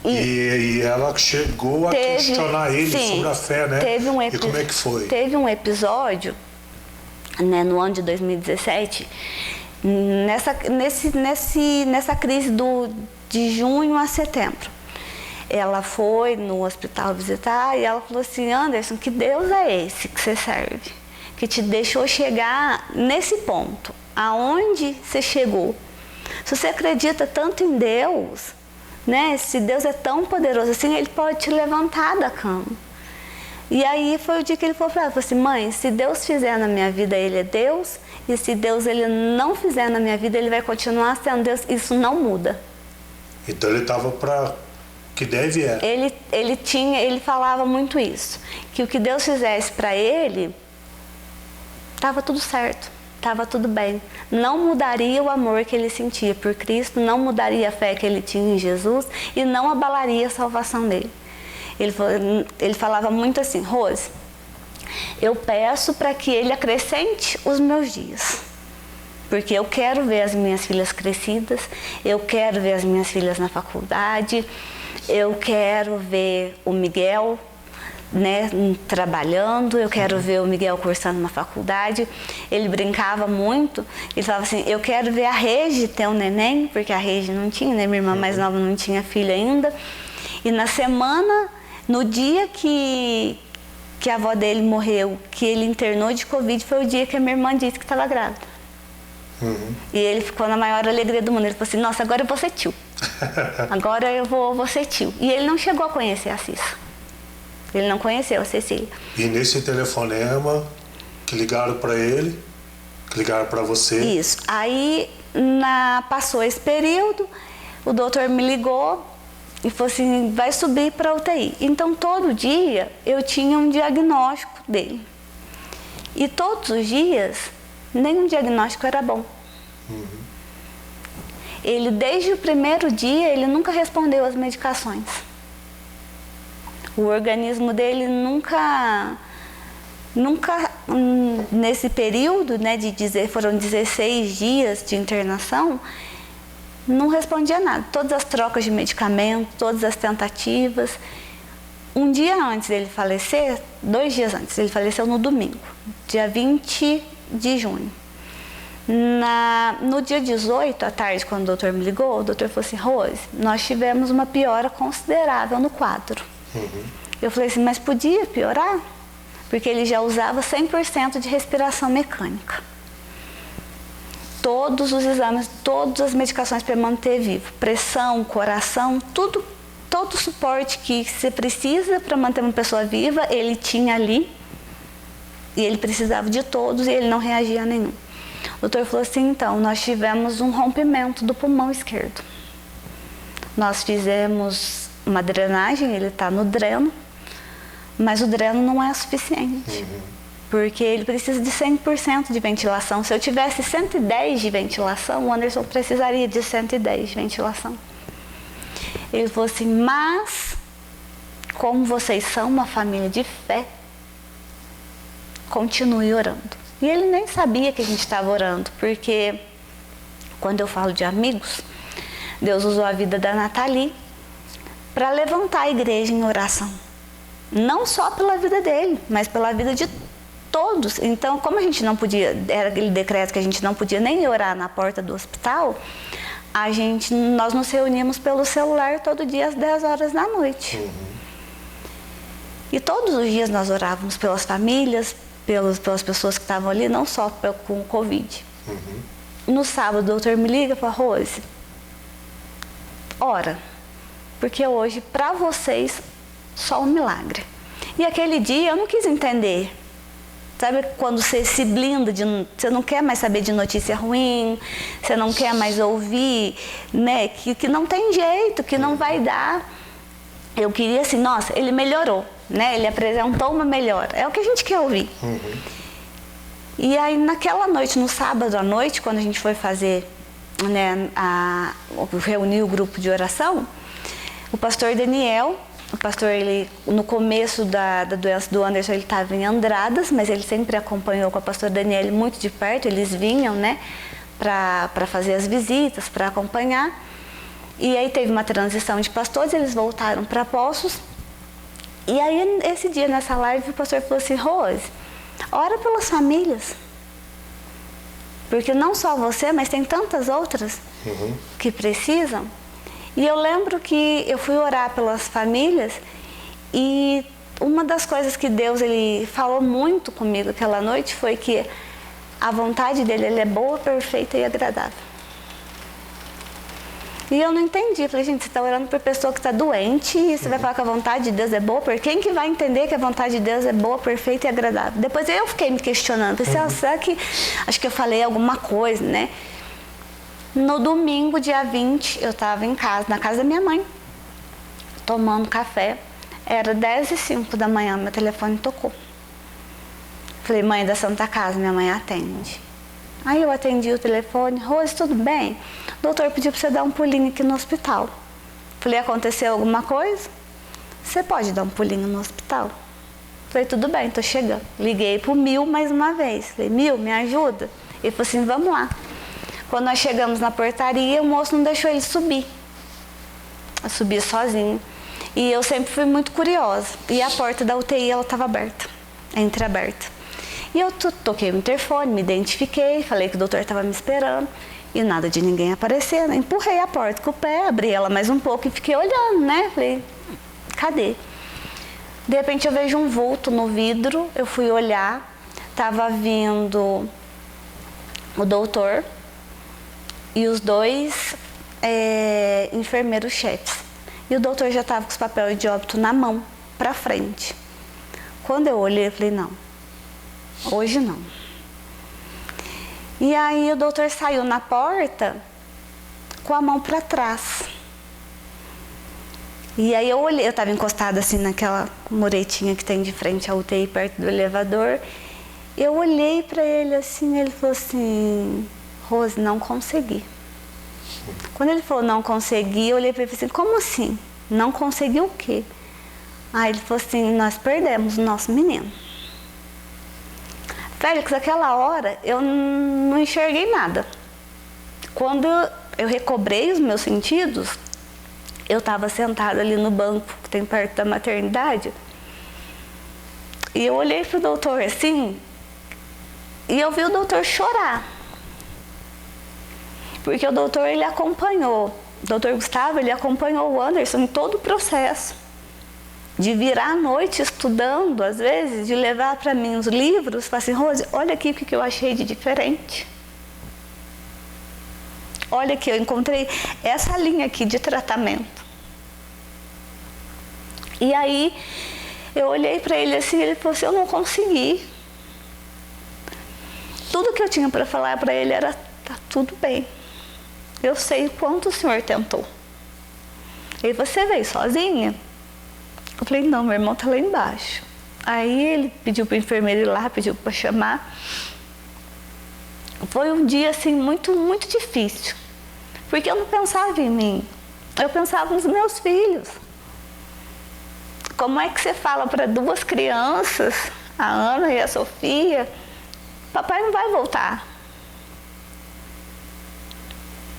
S2: E ela chegou a questionar ele, sim, sobre a fé, né? E como é que foi?
S1: Teve um episódio, né, no ano de 2017, nessa crise de junho a setembro. Ela foi no hospital visitar e ela falou assim, Anderson, que Deus é esse que você serve? Que te deixou chegar nesse ponto, aonde você chegou. Se você acredita tanto em Deus, né, se Deus é tão poderoso assim, Ele pode te levantar da cama. E aí foi o dia que ele falou para ela, falou assim, mãe, se Deus fizer na minha vida, Ele é Deus, e se Deus ele não fizer na minha vida, Ele vai continuar sendo Deus, isso não muda.
S2: Então ele estava para que deve é.
S1: Ele falava muito isso, que o que Deus fizesse para ele, estava tudo certo, estava tudo bem. Não mudaria o amor que ele sentia por Cristo, não mudaria a fé que ele tinha em Jesus e não abalaria a salvação dele. Ele falava muito assim, Rose, eu peço para que Ele acrescente os meus dias, porque eu quero ver as minhas filhas crescidas, eu quero ver as minhas filhas na faculdade, eu quero ver o Miguel, né, trabalhando, eu quero ver o Miguel cursando uma faculdade. Ele brincava muito, ele falava assim, eu quero ver a Regi ter um neném, porque a Regi não tinha, né, minha irmã mais nova não tinha filho ainda, e na semana... No dia que a avó dele morreu, que ele internou de Covid, foi o dia que a minha irmã disse que estava grávida. E ele ficou na maior alegria do mundo. Ele falou assim, nossa, agora eu vou ser tio. Agora eu vou ser tio. E ele não chegou a conhecer a Cissa. Ele não conheceu a Cecília.
S2: E nesse telefonema que ligaram para ele, que ligaram para você...
S1: Isso. Aí passou esse período, o doutor me ligou, e falou assim, vai subir para a UTI. Então, todo dia, eu tinha um diagnóstico dele. E todos os dias, nenhum diagnóstico era bom. Ele, desde o primeiro dia, ele nunca respondeu às medicações. O organismo dele nunca nesse período, né, foram 16 dias de internação, não respondia nada. Todas as trocas de medicamento, todas as tentativas. Um dia antes dele falecer, 2 dias antes, ele faleceu no domingo, dia 20 de junho. No dia 18, à tarde, quando o doutor me ligou, o doutor falou assim, Rose, nós tivemos uma piora considerável no quadro. Eu falei assim, mas podia piorar? Porque ele já usava 100% de respiração mecânica. Todos os exames, todas as medicações para manter vivo, pressão, coração, tudo, todo o suporte que você precisa para manter uma pessoa viva, ele tinha ali. E ele precisava de todos e ele não reagia a nenhum. O doutor falou assim, então, nós tivemos um rompimento do pulmão esquerdo. Nós fizemos uma drenagem, ele está no dreno, mas o dreno não é suficiente. Porque ele precisa de 100% de ventilação. Se eu tivesse 110 de ventilação, o Anderson precisaria de 110 de ventilação. Ele falou assim, mas, como vocês são uma família de fé, continue orando. E ele nem sabia que a gente estava orando, porque quando eu falo de amigos, Deus usou a vida da Nathalie para levantar a igreja em oração. Não só pela vida dele, mas pela vida de todos. Então, como a gente não podia, era aquele decreto que a gente não podia nem orar na porta do hospital, nós nos reuníamos pelo celular todo dia às 10 horas da noite. E todos os dias nós orávamos pelas famílias, pelas pessoas que estavam ali, não só com o Covid. No sábado, o doutor me liga e fala, Rose, ora, porque hoje, para vocês, só um milagre. E aquele dia eu não quis entender. Sabe quando você se blinda, você não quer mais saber de notícia ruim, você não quer mais ouvir, né, que não tem jeito, que não vai dar. Eu queria assim, nossa, ele melhorou, né, ele apresentou uma melhora. É o que a gente quer ouvir. E aí naquela noite, no sábado à noite, quando a gente foi fazer, né, reunir o grupo de oração, o pastor Daniel, ele, no começo da doença do Anderson, ele estava em Andradas, mas ele sempre acompanhou com a pastora Daniela muito de perto, eles vinham, né, para fazer as visitas, para acompanhar. E aí teve uma transição de pastores, eles voltaram para Poços. E aí, esse dia, nessa live, o pastor falou assim, Rose, ora pelas famílias. Porque não só você, mas tem tantas outras que precisam. E eu lembro que eu fui orar pelas famílias e uma das coisas que Deus ele falou muito comigo aquela noite foi que a vontade dele ele é boa, perfeita e agradável. E eu não entendi. Falei, gente, você está orando por pessoa que está doente e você vai falar que a vontade de Deus é boa? Por quem que vai entender que a vontade de Deus é boa, perfeita e agradável? Depois eu fiquei me questionando. Falei, será que... Acho que eu falei alguma coisa, né? No domingo, dia 20, eu estava em casa, na casa da minha mãe, tomando café. Era 10h05 da manhã, meu telefone tocou. Falei, mãe da Santa Casa, minha mãe atende. Aí eu atendi o telefone, Rose, tudo bem? O doutor pediu para você dar um pulinho aqui no hospital. Falei, aconteceu alguma coisa? Você pode dar um pulinho no hospital? Falei, tudo bem, tô chegando. Liguei pro Mil mais uma vez. Falei, Mil, me ajuda? Ele falou assim, vamos lá. Quando nós chegamos na portaria, o moço não deixou ele subir. Eu subi sozinho. E eu sempre fui muito curiosa. E a porta da UTI, ela estava aberta, entreaberta. E eu toquei o interfone, me identifiquei, falei que o doutor estava me esperando. E nada de ninguém aparecer, né? Empurrei a porta com o pé, abri ela mais um pouco e fiquei olhando, né? Falei, cadê? De repente eu vejo um vulto no vidro, eu fui olhar, estava vindo o doutor e os dois enfermeiros chefes. E o doutor já estava com os papéis de óbito na mão, para frente. Quando eu olhei, eu falei, não, hoje não. E aí o doutor saiu na porta com a mão para trás. E aí eu olhei, eu estava encostada assim naquela muretinha que tem de frente à UTI, perto do elevador. Eu olhei para ele assim, ele falou assim, Rose, não consegui. Quando ele falou não consegui, eu olhei para ele e falei assim, como assim? Não consegui o quê? Aí ele falou assim, nós perdemos o nosso menino. Félix, naquela hora eu não enxerguei nada. Quando eu recobrei os meus sentidos, eu estava sentada ali no banco que tem perto da maternidade. E eu olhei pro doutor assim, E eu vi o doutor chorar. Porque o doutor, ele acompanhou, o doutor Gustavo, ele acompanhou o Anderson em todo o processo. De virar à noite estudando, às vezes, de levar para mim os livros, falar assim, Rose, olha aqui o que eu achei de diferente. Olha aqui, eu encontrei essa linha aqui de tratamento. E aí, eu olhei para ele assim, ele falou assim, eu não consegui. Tudo que eu tinha para falar para ele era, tá tudo bem. Eu sei o quanto o senhor tentou. E você veio sozinha? Eu falei, não, meu irmão tá lá embaixo. Aí ele pediu para o enfermeiro ir lá, pediu para chamar. Foi um dia assim muito, muito difícil. Porque eu não pensava em mim. Eu pensava nos meus filhos. Como é que você fala para duas crianças, a Ana e a Sofia, papai não vai voltar?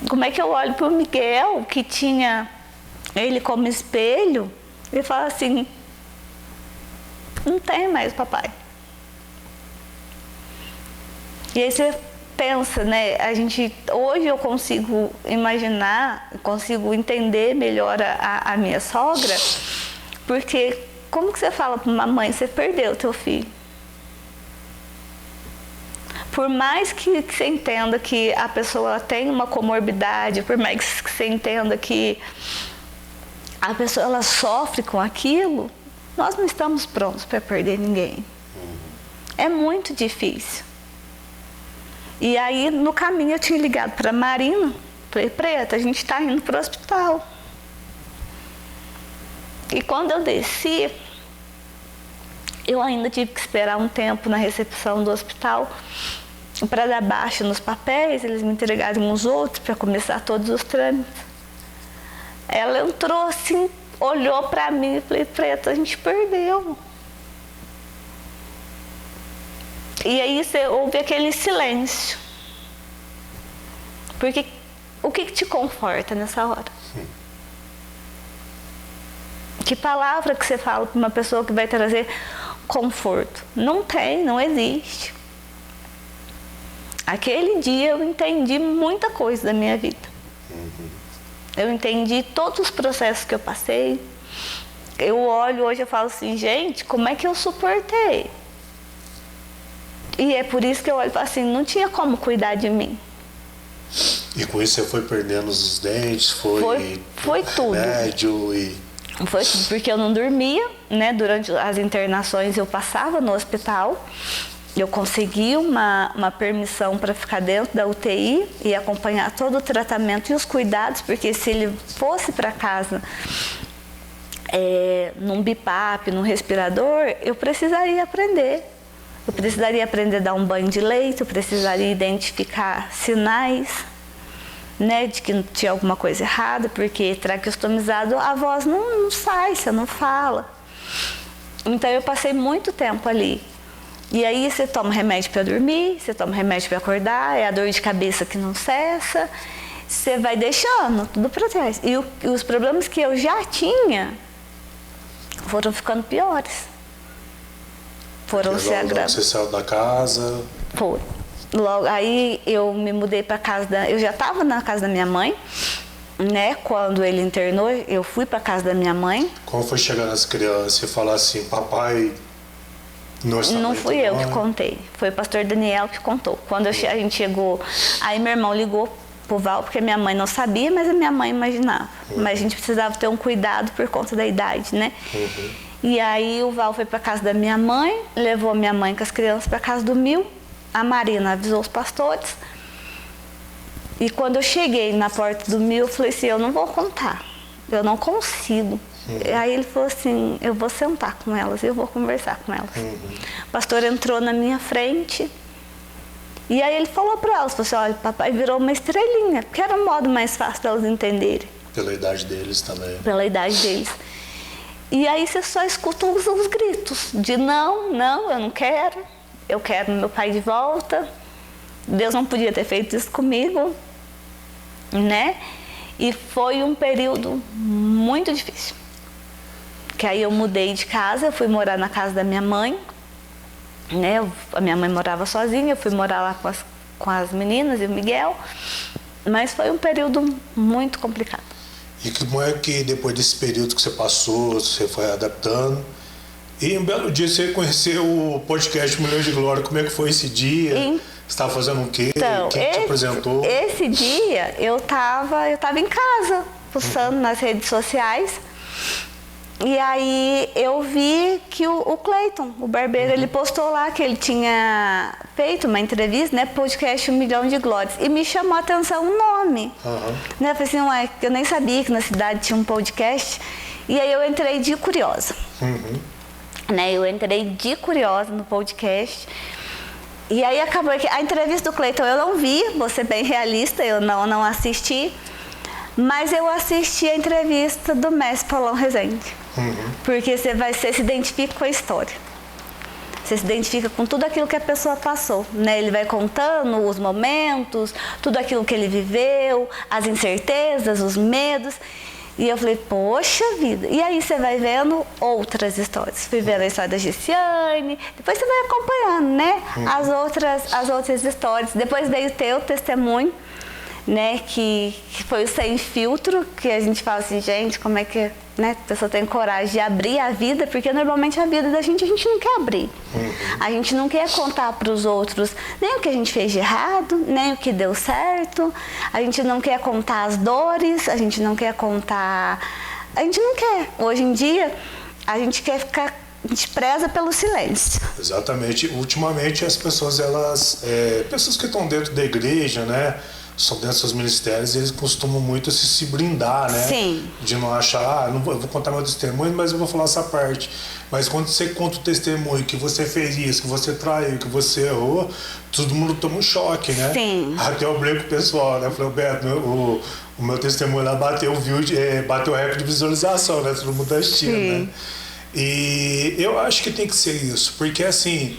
S1: Como é que eu olho para o Miguel, que tinha ele como espelho, e falo assim, não tem mais papai. E aí você pensa, né? Hoje eu consigo imaginar, consigo entender melhor a minha sogra, porque como que você fala para uma mãe, você perdeu o teu filho? Por mais que você entenda que a pessoa tem uma comorbidade, por mais que você entenda que a pessoa ela sofre com aquilo, nós não estamos prontos para perder ninguém. É muito difícil. E aí, no caminho, eu tinha ligado para a Marina, falei, Preta, a gente está indo para o hospital. E quando eu desci, eu ainda tive que esperar um tempo na recepção do hospital para dar baixa nos papéis, eles me entregaram uns outros para começar todos os trâmites. Ela entrou assim, olhou para mim e falei, Preta, a gente perdeu. E aí você ouve aquele silêncio. Porque o que te conforta nessa hora? Sim. Que palavra que você fala para uma pessoa que vai trazer conforto? Não tem, não existe. Aquele dia eu entendi muita coisa da minha vida. Eu entendi todos os processos que eu passei. Eu olho hoje e falo assim, gente, como é que eu suportei? E é por isso que eu olho e falo assim, não tinha como cuidar de mim.
S2: E com isso você foi perdendo os dentes, foi
S1: tudo.
S2: Remédio e...
S1: Foi tudo, porque eu não dormia, né? Durante as internações eu passava no hospital. Eu consegui uma permissão para ficar dentro da UTI e acompanhar todo o tratamento e os cuidados, porque se ele fosse para casa num BiPAP, num respirador, eu precisaria aprender. Eu precisaria aprender a dar um banho de leite, eu precisaria identificar sinais, né, de que tinha alguma coisa errada, porque traqueostomizado a voz não sai, você não fala. Então eu passei muito tempo ali. E aí você toma remédio para dormir, você toma remédio para acordar, é a dor de cabeça que não cessa, você vai deixando tudo para trás. E os problemas que eu já tinha foram ficando piores. Foram se agravando.
S2: Você saiu da casa?
S1: Foi. Logo, aí eu me mudei para casa eu já estava na casa da minha mãe, né? Quando ele internou, eu fui para casa da minha mãe.
S2: Como foi chegar nas crianças e falar assim, papai...
S1: Não fui eu que contei, foi o pastor Daniel que contou. Quando a gente chegou, aí meu irmão ligou pro Val, porque minha mãe não sabia, mas a minha mãe imaginava. Mas a gente precisava ter um cuidado por conta da idade, né? E aí o Val foi para casa da minha mãe, levou a minha mãe com as crianças para casa do Mil. A Marina avisou os pastores. E quando eu cheguei na porta do Mil, eu falei assim, eu não vou contar, eu não consigo. Aí ele falou assim, eu vou sentar com elas, eu vou conversar com elas. O pastor entrou na minha frente e aí ele falou para elas, falou assim, olha, papai virou uma estrelinha, porque era o modo mais fácil delas entenderem.
S2: Pela idade deles também.
S1: Pela idade deles. E aí você só escuta os gritos de não, eu não quero, eu quero meu pai de volta, Deus não podia ter feito isso comigo, né? E foi um período muito difícil. Que aí eu mudei de casa, eu fui morar na casa da minha mãe, né? A minha mãe morava sozinha, eu fui morar lá com as meninas e o Miguel, mas foi um período muito complicado.
S2: E como é que depois desse período que você passou, você foi adaptando, e um belo dia você conheceu o podcast Milhões de Glória, como é que foi esse dia? Você estava fazendo o quê?
S1: Então,
S2: Quem te apresentou?
S1: Esse dia eu tava em casa, postando nas redes sociais. E aí eu vi que o Cleiton, o barbeiro, ele postou lá que ele tinha feito uma entrevista, né, podcast 1 Milhão de Glórias, e me chamou a atenção o nome. Né, eu falei assim, ué, eu nem sabia que na cidade tinha um podcast, e aí eu entrei de curiosa. Né, eu entrei de curiosa no podcast, e aí acabou que a entrevista do Cleiton eu não vi, vou ser bem realista, eu não assisti, mas eu assisti a entrevista do mestre Paulão Rezende. Porque você se identifica com a história. Você se identifica com tudo aquilo que a pessoa passou, né? Ele vai contando os momentos, tudo aquilo que ele viveu, as incertezas, os medos. E eu falei, poxa vida. E aí você vai vendo outras histórias. Fui vendo a história da Giciane, depois você vai acompanhando, né? As outras histórias. Depois veio o teu testemunho, né, que foi o Sem Filtro, que a gente fala assim, gente, como é que, né, a pessoa tem coragem de abrir a vida, porque normalmente a vida da gente a gente não quer abrir. A gente não quer contar para os outros nem o que a gente fez de errado, nem o que deu certo, a gente não quer contar as dores, a gente não quer contar, a gente não quer. Hoje em dia, a gente quer ficar, a gente preza pelo silêncio.
S2: Exatamente. Ultimamente as pessoas, pessoas que estão dentro da igreja, né, são dentro dos ministérios, eles costumam muito se brindar, né?
S1: Sim.
S2: De não achar, eu vou contar meu testemunho, mas eu vou falar essa parte. Mas quando você conta o testemunho, que você fez isso, que você traiu, que você errou, todo mundo toma um choque, né?
S1: Sim.
S2: Até eu brinco com o pessoal, né? Eu falei, Beto, o meu testemunho lá bateu recorde de visualização, né? Todo mundo tá assistindo, né? E eu acho que tem que ser isso, porque assim,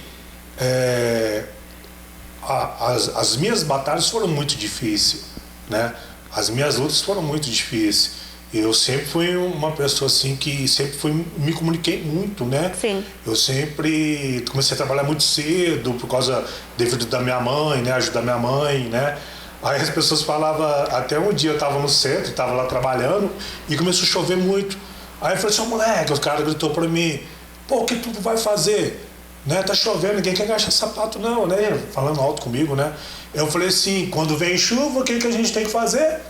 S2: as minhas batalhas foram muito difíceis, né? As minhas lutas foram muito difíceis. Eu sempre fui uma pessoa assim que sempre me comuniquei muito, né?
S1: Sim.
S2: Eu sempre comecei a trabalhar muito cedo por causa devido da minha mãe, né? Ajudar minha mãe, né? Aí as pessoas falavam, até um dia eu estava no centro, estava lá trabalhando e começou a chover muito. Aí eu falei assim, moleque, o cara gritou para mim, pô, o que tu vai fazer? Né, tá chovendo, ninguém quer gastar sapato não, né? Falando alto comigo, né? Eu falei assim, quando vem chuva, o que a gente tem que fazer?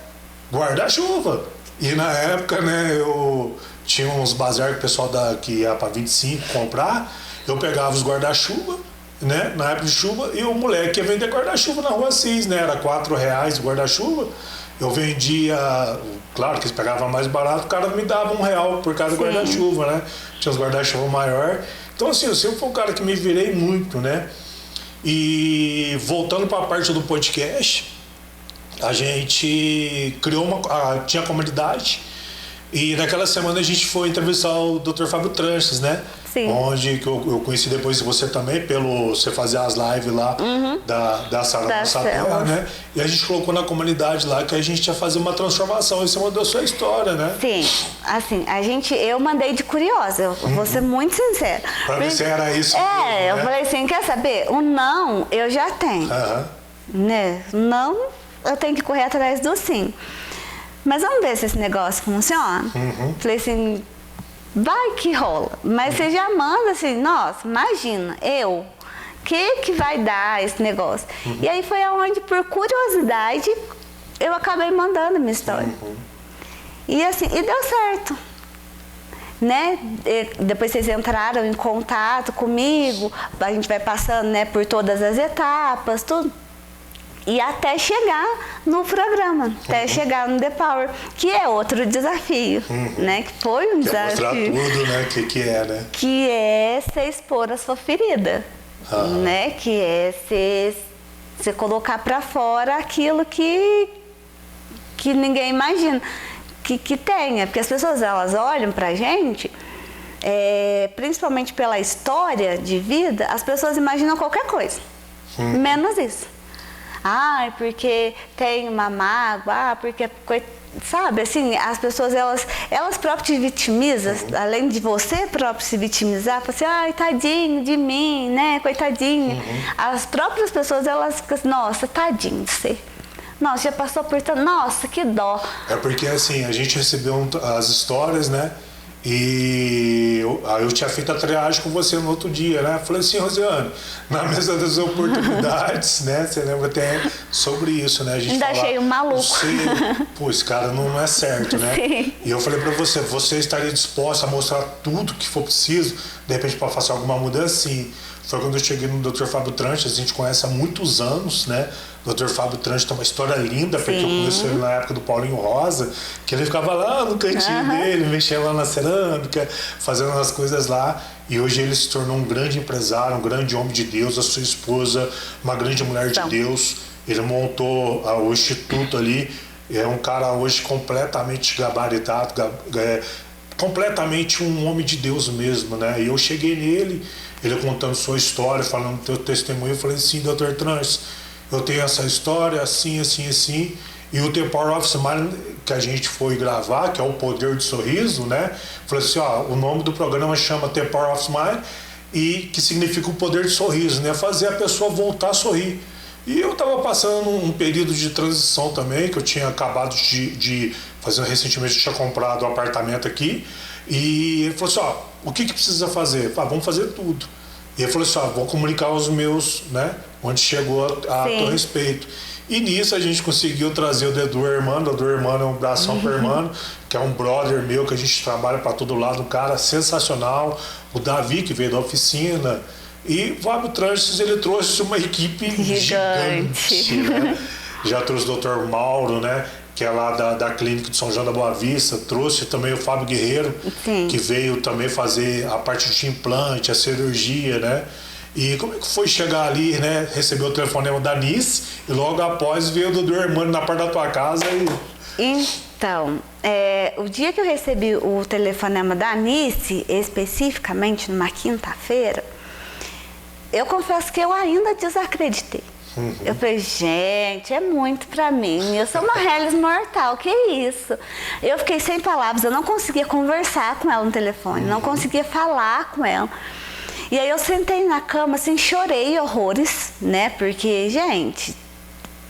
S2: Guardar chuva. E na época, né, eu tinha uns bazar que o pessoal que ia pra 25 comprar, eu pegava os guarda-chuva, né, na época de chuva, e o moleque ia vender guarda-chuva na Rua Assis, né? Era R$4 o guarda-chuva. Eu vendia, claro que eles pegavam mais barato, o cara me dava R$1 por cada guarda-chuva, né? Tinha os guarda-chuva maior. Então, assim, eu sempre fui um cara que me virei muito, né? E voltando para a parte do podcast, a gente criou tinha comunidade e naquela semana a gente foi entrevistar o Dr. Fábio Tranches, né?
S1: Sim.
S2: Onde que eu conheci depois você também, você fazer as lives lá da Sala da Nossa Terra, né? E a gente colocou na comunidade lá que a gente ia fazer uma transformação em cima da sua história, né?
S1: Sim, assim, eu mandei de curiosa, eu vou ser muito sincera.
S2: Pra ver se era isso.
S1: Eu falei assim, quer saber? O não eu já tenho. Né? Não, eu tenho que correr atrás do sim. Mas vamos ver se esse negócio funciona. Falei assim, vai que rola. Mas você já manda assim, nossa, imagina, que vai dar esse negócio? E aí foi aonde, por curiosidade, eu acabei mandando a minha história. E assim, e deu certo. Né? Depois vocês entraram em contato comigo, a gente vai passando, né, por todas as etapas, tudo. E até chegar no programa, até chegar no The Power, que é outro desafio, né? Que foi um desafio.
S2: Mostrar tudo, né? Que é, né?
S1: Que é você expor a sua ferida, né? Que é você colocar para fora aquilo que ninguém imagina que tenha. Porque as pessoas, elas olham pra gente, principalmente pela história de vida, as pessoas imaginam qualquer coisa, menos isso. Porque tem uma mágoa, porque... sabe, assim, as pessoas, elas próprias te vitimizam, além de você próprio se vitimizar, fala assim, ai, tadinho de mim, né, coitadinho. As próprias pessoas, elas ficam assim, nossa, tadinho de você. Nossa, já passou por tanto, nossa, que dó.
S2: É porque, assim, a gente recebeu as histórias, né, e eu tinha feito a triagem com você no outro dia, né? Falei assim, Rosiane, na mesa das oportunidades, né? Você lembra até sobre isso, né? A gente
S1: ainda achei um maluco.
S2: Pô, esse cara não é certo, né?
S1: Sim.
S2: E eu falei pra você estaria disposta a mostrar tudo que for preciso, de repente para fazer alguma mudança? Sim. Foi quando eu cheguei no Dr. Fábio Tranches, a gente conhece há muitos anos, né? O Dr. Fábio Tranches tem uma história linda, porque eu conheci ele na época do Paulinho Rosa, que ele ficava lá no cantinho dele, mexendo lá na cerâmica, fazendo as coisas lá. E hoje ele se tornou um grande empresário, um grande homem de Deus, a sua esposa, uma grande mulher de Deus. Ele montou o instituto ali, é um cara hoje completamente gabaritado, completamente um homem de Deus mesmo, né? E eu cheguei nele, ele contando sua história, falando teu testemunho, eu falei assim, Dr. Tranches, eu tenho essa história, assim, assim, assim, e o The Power of Smile que a gente foi gravar, que é o Poder do Sorriso, né? Falei assim, ó, o nome do programa chama The Power of Smile, e que significa o poder do sorriso, né? Fazer a pessoa voltar a sorrir. E eu estava passando um período de transição também, que eu tinha acabado de fazer recentemente, eu tinha comprado um apartamento aqui, e ele falou assim, ó, o que precisa fazer? Ah, vamos fazer tudo. E ele falou assim, ó, vou comunicar aos meus, né, onde chegou a teu respeito. E nisso a gente conseguiu trazer o Edu Hermano. O Edu Hermano é um abração pro Hermano, que é um brother meu, que a gente trabalha para todo lado, um cara sensacional. O Davi, que veio da oficina. E o Fábio Tranches, ele trouxe uma equipe gigante, né? Já trouxe o Dr. Mauro, né? Que é lá da clínica de São João da Boa Vista. Trouxe também o Fábio Guerreiro, que veio também fazer a parte de implante, a cirurgia, né? E como é que foi chegar ali, né? Recebeu o telefonema da Nice e logo após veio o Dr. Hermano na porta da tua casa e...
S1: Então, o dia que eu recebi o telefonema da Nice, especificamente numa quinta-feira, eu confesso que eu ainda desacreditei. Eu falei, gente, é muito pra mim. Eu sou uma Hellis mortal, que isso? Eu fiquei sem palavras, eu não conseguia conversar com ela no telefone, não conseguia falar com ela. E aí eu sentei na cama, assim, chorei horrores, né? Porque, gente,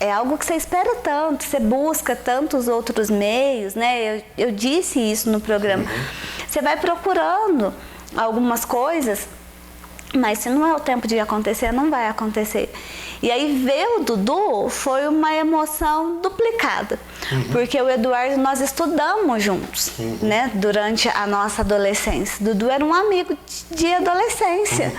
S1: é algo que você espera tanto, você busca tantos outros meios, né? Eu disse isso no programa. Você vai procurando algumas coisas, mas se não é o tempo de acontecer, não vai acontecer. E aí ver o Dudu foi uma emoção duplicada, porque o Eduardo, nós estudamos juntos, né, durante a nossa adolescência. Dudu era um amigo de adolescência.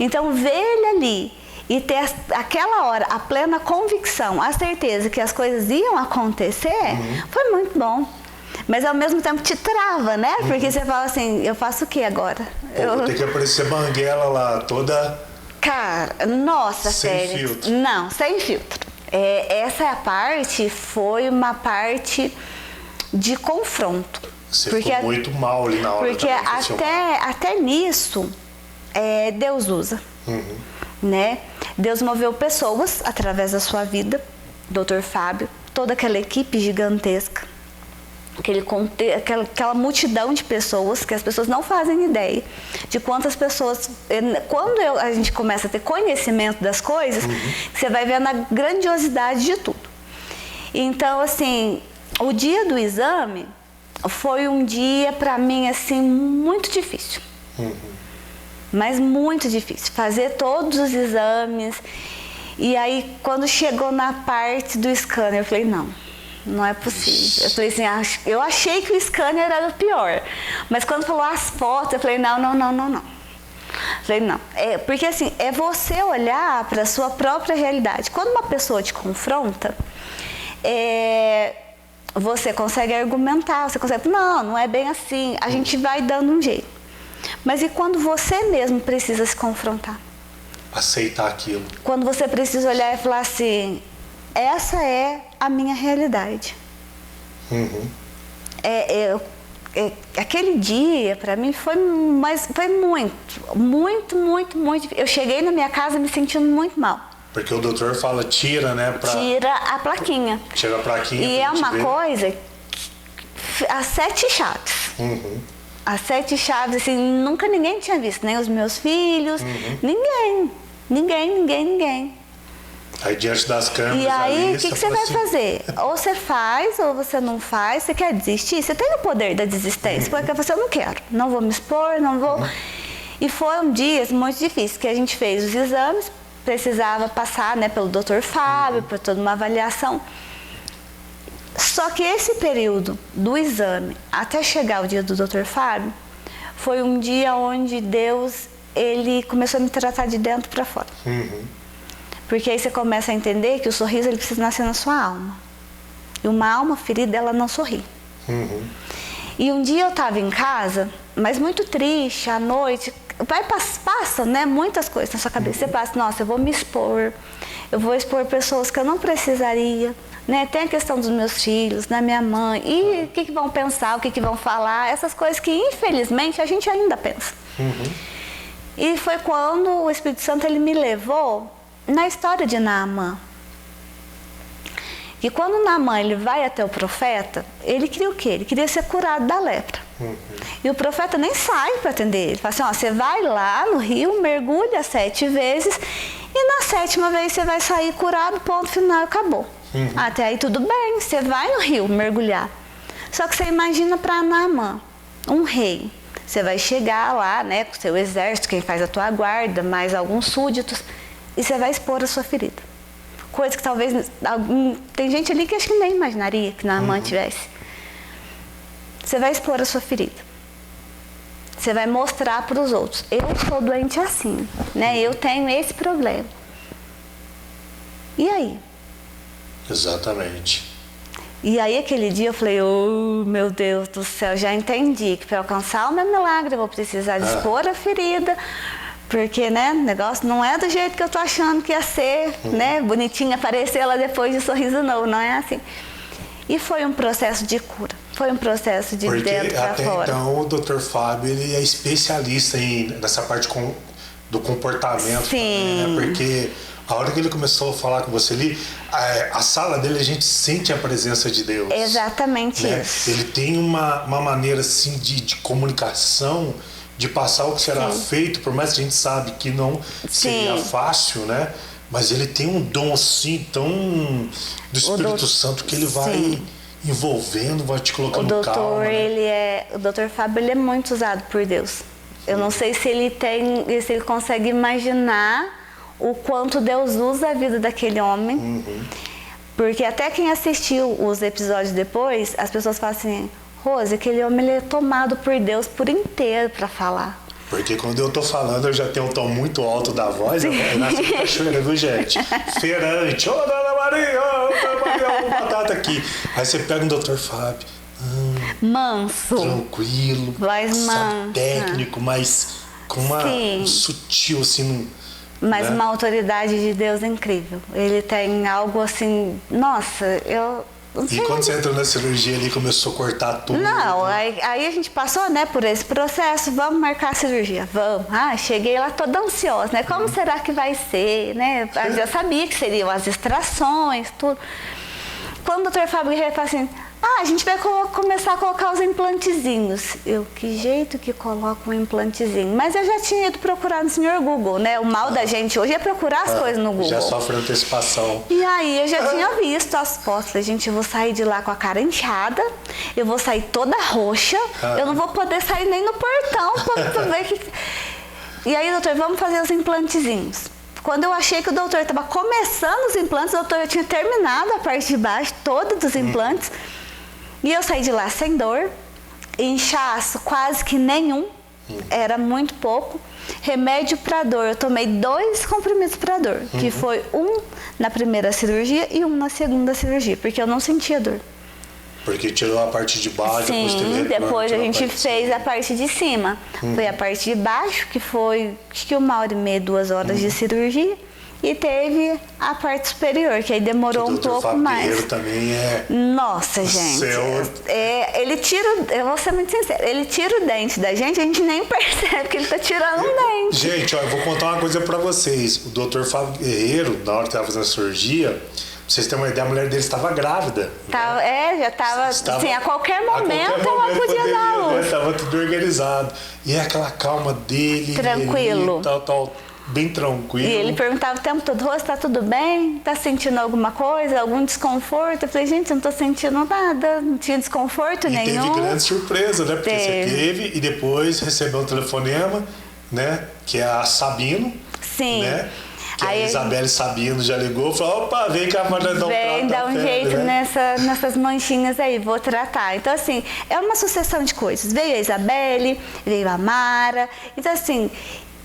S1: Então ver ele ali e ter aquela hora a plena convicção, a certeza que as coisas iam acontecer, foi muito bom. Mas ao mesmo tempo te trava, né? Porque você fala assim, eu faço o que agora?
S2: Vou ter que aparecer Banguela lá, toda...
S1: Cara, nossa,
S2: sem
S1: sério.
S2: filtro.
S1: Não, sem filtro. Essa parte foi uma parte de confronto.
S2: Você ficou muito mal ali na hora.
S1: Porque até nisso, Deus usa. Né? Deus moveu pessoas através da sua vida, Dr. Fábio, toda aquela equipe gigantesca. Aquela multidão de pessoas que as pessoas não fazem ideia de quantas pessoas, quando a gente começa a ter conhecimento das coisas, você vai vendo a grandiosidade de tudo. Então, assim, o dia do exame foi um dia para mim assim muito difícil, mas muito difícil, fazer todos os exames. E aí quando chegou na parte do scanner, eu falei, não é possível. Eu falei assim, eu achei que o scanner era o pior. Mas quando falou as fotos, eu falei, não. Falei, não. Porque assim, é você olhar para a sua própria realidade. Quando uma pessoa te confronta, você consegue argumentar, você consegue, não é bem assim, a gente vai dando um jeito. Mas e quando você mesmo precisa se confrontar?
S2: Aceitar aquilo.
S1: Quando você precisa olhar e falar assim, essa é a minha realidade. Aquele dia para mim foi muito. Eu cheguei na minha casa me sentindo muito mal.
S2: Porque o doutor fala, tira, né?
S1: Tira a plaquinha.
S2: Tira a plaquinha.
S1: E é uma coisa as 7 chaves. As 7 chaves, assim, nunca ninguém tinha visto, nem os meus filhos, ninguém.
S2: Aí diante das câmeras.
S1: E aí,
S2: ali,
S1: o que você vai fazer? Ou você faz, ou você não faz. Você quer desistir? Você tem o poder da desistência. Porque você, eu não quero, não vou me expor, não vou. E foram dias muito difíceis, que a gente fez os exames, precisava passar, né, pelo Dr. Fábio, por toda uma avaliação. Só que esse período do exame até chegar o dia do Dr. Fábio foi um dia onde Deus, ele começou a me tratar de dentro para fora. Porque aí você começa a entender que o sorriso, ele precisa nascer na sua alma. E uma alma ferida, ela não sorri. E um dia eu estava em casa, mas muito triste, à noite, passa, né, muitas coisas na sua cabeça. Você passa, nossa, eu vou me expor, eu vou expor pessoas que eu não precisaria, né? Tem a questão dos meus filhos, da minha mãe, e o que vão pensar, o que vão falar, essas coisas que infelizmente a gente ainda pensa. E foi quando o Espírito Santo, ele me levou na história de Naamã. E quando Naamã, ele vai até o profeta, ele queria o quê? Ele queria ser curado da lepra. E o profeta nem sai para atender ele. Ele fala assim, ó, você vai lá no rio, mergulha 7 vezes e na 7ª vez você vai sair curado, ponto final, acabou. Até aí tudo bem, você vai no rio mergulhar. Só que você imagina para Naamã, um rei. Você vai chegar lá, né, com o seu exército, quem faz a tua guarda, mais alguns súditos, e você vai expor a sua ferida. Coisa que talvez, tem gente ali que acho que nem imaginaria que Naamã tivesse. Você vai expor a sua ferida. Você vai mostrar para os outros. Eu sou doente assim, né? Eu tenho esse problema. E aí?
S2: Exatamente.
S1: E aí aquele dia eu falei, oh meu Deus do céu, já entendi que para alcançar o meu milagre eu vou precisar de expor a ferida. Porque, né, o negócio não é do jeito que eu tô achando que ia ser, né? Bonitinha aparecer lá depois de sorriso novo, não é assim. E foi um processo de cura. Foi um processo de dentro para fora.
S2: Então o Dr. Fábio, ele é especialista nessa parte do comportamento.
S1: Sim.
S2: Também, né? Porque a hora que ele começou a falar com você ali, a sala dele, a gente sente a presença de Deus.
S1: Exatamente, né?
S2: Isso. Ele tem uma maneira assim de comunicação, de passar o que será feito, por mais que a gente sabe que não seria fácil, né? Mas ele tem um dom assim tão do Espírito Santo que ele vai envolvendo, vai te colocando calma.
S1: Né? O Dr. Fábio, ele é muito usado por Deus. Eu não sei se ele consegue imaginar o quanto Deus usa a vida daquele homem. Porque até quem assistiu os episódios depois, as pessoas falam assim, Rose, aquele homem, ele é tomado por Deus por inteiro para falar.
S2: Porque quando eu tô falando, eu já tenho um tom muito alto da voz, eu nasci de cachoeira, viu, gente? Feirante, ô Dona Maria, ô batata aqui. Aí você pega um Dr. Fábio,
S1: manso,
S2: tranquilo,
S1: voz mansa,
S2: técnico, mas com uma sutil, assim...
S1: Mas uma autoridade de Deus incrível. Ele tem algo assim, nossa, eu...
S2: E quando você entrou na cirurgia ali, começou a cortar tudo?
S1: Não, aí a gente passou, né, por esse processo, vamos marcar a cirurgia, vamos. Cheguei lá toda ansiosa, né, como será que vai ser, né, eu já sabia que seriam as extrações, tudo. Quando o Dr. Fábio falou assim, a gente vai começar a colocar os implantezinhos. Eu, que jeito que coloca um implantezinho? Mas eu já tinha ido procurar no senhor Google, né? O mal da gente hoje é procurar as coisas no Google.
S2: Já sofre antecipação.
S1: E aí eu já tinha visto as fotos. Falei, gente, eu vou sair de lá com a cara inchada, eu vou sair toda roxa, eu não vou poder sair nem no portão pra ver que... E aí, doutor, vamos fazer os implantezinhos. Quando eu achei que o doutor estava começando os implantes, o doutor já tinha terminado a parte de baixo, todos os implantes. E eu saí de lá sem dor, inchaço quase que nenhum, era muito pouco. Remédio para dor, eu tomei 2 comprimidos para dor, que foi um na primeira cirurgia e um na segunda cirurgia, porque eu não sentia dor.
S2: Porque tirou a parte de baixo,
S1: sim, depois a gente fez a parte de cima. Foi a parte de baixo, que foi acho que 1h30, 2 horas de cirurgia. E teve a parte superior, que aí demorou um pouco mais.
S2: Também é...
S1: Nossa, gente. Ele tira, eu vou ser muito sincera, ele tira o dente da gente, a gente nem percebe que ele tá tirando um dente.
S2: Gente, ó, eu vou contar uma coisa pra vocês. O Dr. Fábio Guerreiro, na hora que estava fazendo a cirurgia, vocês terem uma ideia, a mulher dele estava grávida.
S1: Tava,
S2: né?
S1: Já estava, assim, a qualquer momento ela podia dar a luz.
S2: Estava tudo organizado. E é aquela calma dele.
S1: Tranquilo.
S2: Ele, tal, bem tranquilo.
S1: E ele perguntava o tempo todo, Rose, tá tudo bem? Tá sentindo alguma coisa? Algum desconforto? Eu falei, gente, eu não tô sentindo nada, não tinha desconforto nenhum.
S2: Teve grande surpresa, né? Porque você teve e depois recebeu um telefonema, né? Que é a Sabino.
S1: Sim.
S2: Né? Que
S1: aí,
S2: a Isabelle Sabino já ligou e falou, opa, vem cá pra nós dar um trato.
S1: Vem dar um jeito, né? nessas manchinhas aí, vou tratar. Então, assim, é uma sucessão de coisas. Veio a Isabelle, veio a Mara. Então, assim,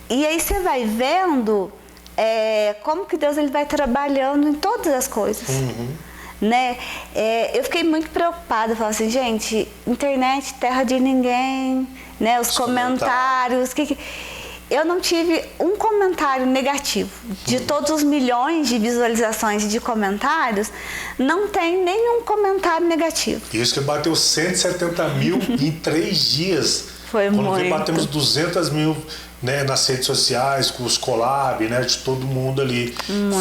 S1: e aí você vai vendo como que Deus ele vai trabalhando em todas as coisas. Né? Eu fiquei muito preocupada, falei assim, gente, internet, terra de ninguém, né? Os comentários, eu não tive um comentário negativo. De todos os milhões de visualizações de comentários, não tem nenhum comentário negativo.
S2: Isso que bateu 170 mil em 3 dias.
S1: Foi
S2: muito.
S1: Quando
S2: batemos 200 mil, né, nas redes sociais, com os collab, né, de todo mundo ali.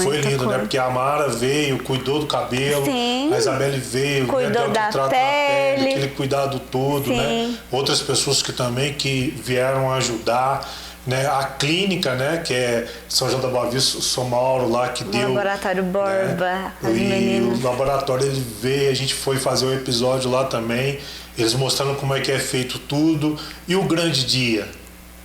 S2: Foi lindo,
S1: coisa.
S2: né? Porque a Mara veio, cuidou do cabelo.
S1: Sim.
S2: A Isabelle veio,
S1: cuidou
S2: da
S1: pele.
S2: Aquele cuidado todo,
S1: Sim.
S2: né? Outras pessoas que também que vieram ajudar. Né, a clínica, né, que é São João da Boa Vista, São Mauro lá que deu.
S1: O laboratório Borba,
S2: né,
S1: as meninas.
S2: O laboratório ele veio, a gente foi fazer um episódio lá também, eles mostrando como é que é feito tudo. E o grande dia?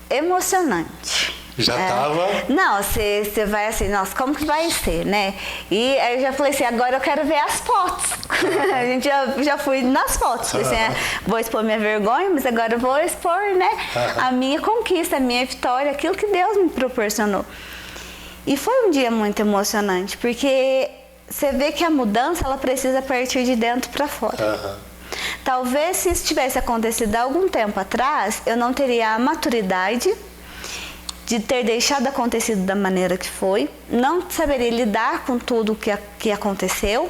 S1: Emocionante.
S2: Já tava?
S1: Não, você vai assim, nossa, como que vai ser, né? E aí eu já falei assim, agora eu quero ver as fotos. A gente já fui nas fotos. Falei assim, vou expor minha vergonha, mas agora eu vou expor, né? A minha conquista, a minha vitória, aquilo que Deus me proporcionou. E foi um dia muito emocionante, porque você vê que a mudança, ela precisa partir de dentro para fora. Talvez se isso tivesse acontecido há algum tempo atrás, eu não teria a maturidade de ter deixado acontecido da maneira que foi, não saberia lidar com tudo que aconteceu,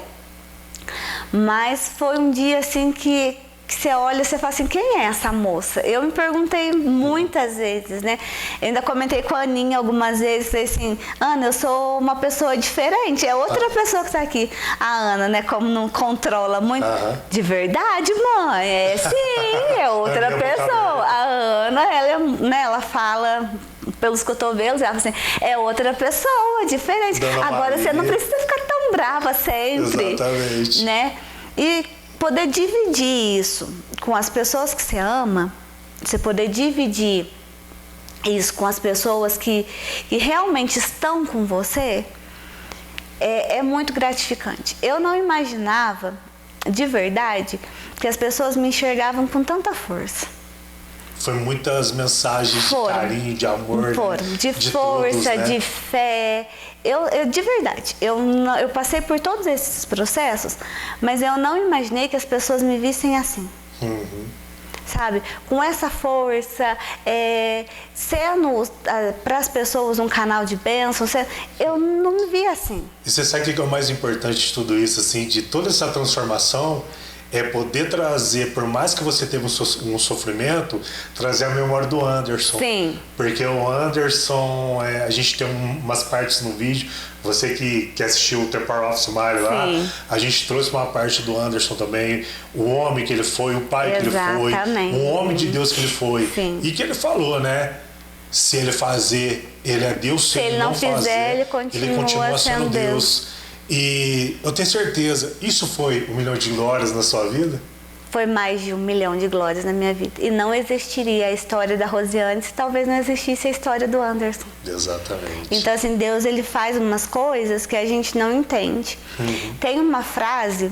S1: mas foi um dia assim que você olha e você fala assim, quem é essa moça? Eu me perguntei muitas vezes, né? Eu ainda comentei com a Aninha algumas vezes, falei assim, Ana, eu sou uma pessoa diferente, é outra pessoa que está aqui. A Ana, né, como não controla muito, de verdade, mãe, sim, é outra pessoa. A Ana, ela fala pelos cotovelos, ela fala assim, é outra pessoa, diferente.
S2: Dona
S1: Agora
S2: Maria.
S1: você não precisa ficar tão brava sempre.
S2: Exatamente.
S1: Né? E poder dividir isso com as pessoas que você ama, você poder dividir isso com as pessoas que realmente estão com você, é muito gratificante. Eu não imaginava, de verdade, que as pessoas me enxergavam com tanta força.
S2: Foi muitas mensagens de carinho, de amor.
S1: Foram,
S2: né?
S1: de força,
S2: todos, né?
S1: de fé. Eu, de verdade, eu passei por todos esses processos, mas eu não imaginei que as pessoas me vissem assim. Sabe? Com essa força, sendo para as pessoas um canal de bênção, eu não me vi assim.
S2: E você sabe o que é o mais importante de tudo isso, assim, de toda essa transformação? É poder trazer, por mais que você teve um sofrimento, trazer a memória do Anderson.
S1: Sim.
S2: Porque o Anderson, a gente tem umas partes no vídeo, você que assistiu o The Power of Smile lá, a gente trouxe uma parte do Anderson também, o homem que ele foi, o pai que ele foi, o homem de Deus que ele foi.
S1: Sim.
S2: E que ele falou, né? Se ele fazer, ele é Deus, se ele não fazer,
S1: ele continua
S2: sendo Deus. E eu tenho certeza, isso foi 1 milhão de glórias na sua vida?
S1: Foi mais de 1 milhão de glórias na minha vida. E não existiria a história da Rosiane se talvez não existisse a história do Anderson.
S2: Exatamente.
S1: Então, assim, Deus ele faz umas coisas que a gente não entende. Tem uma frase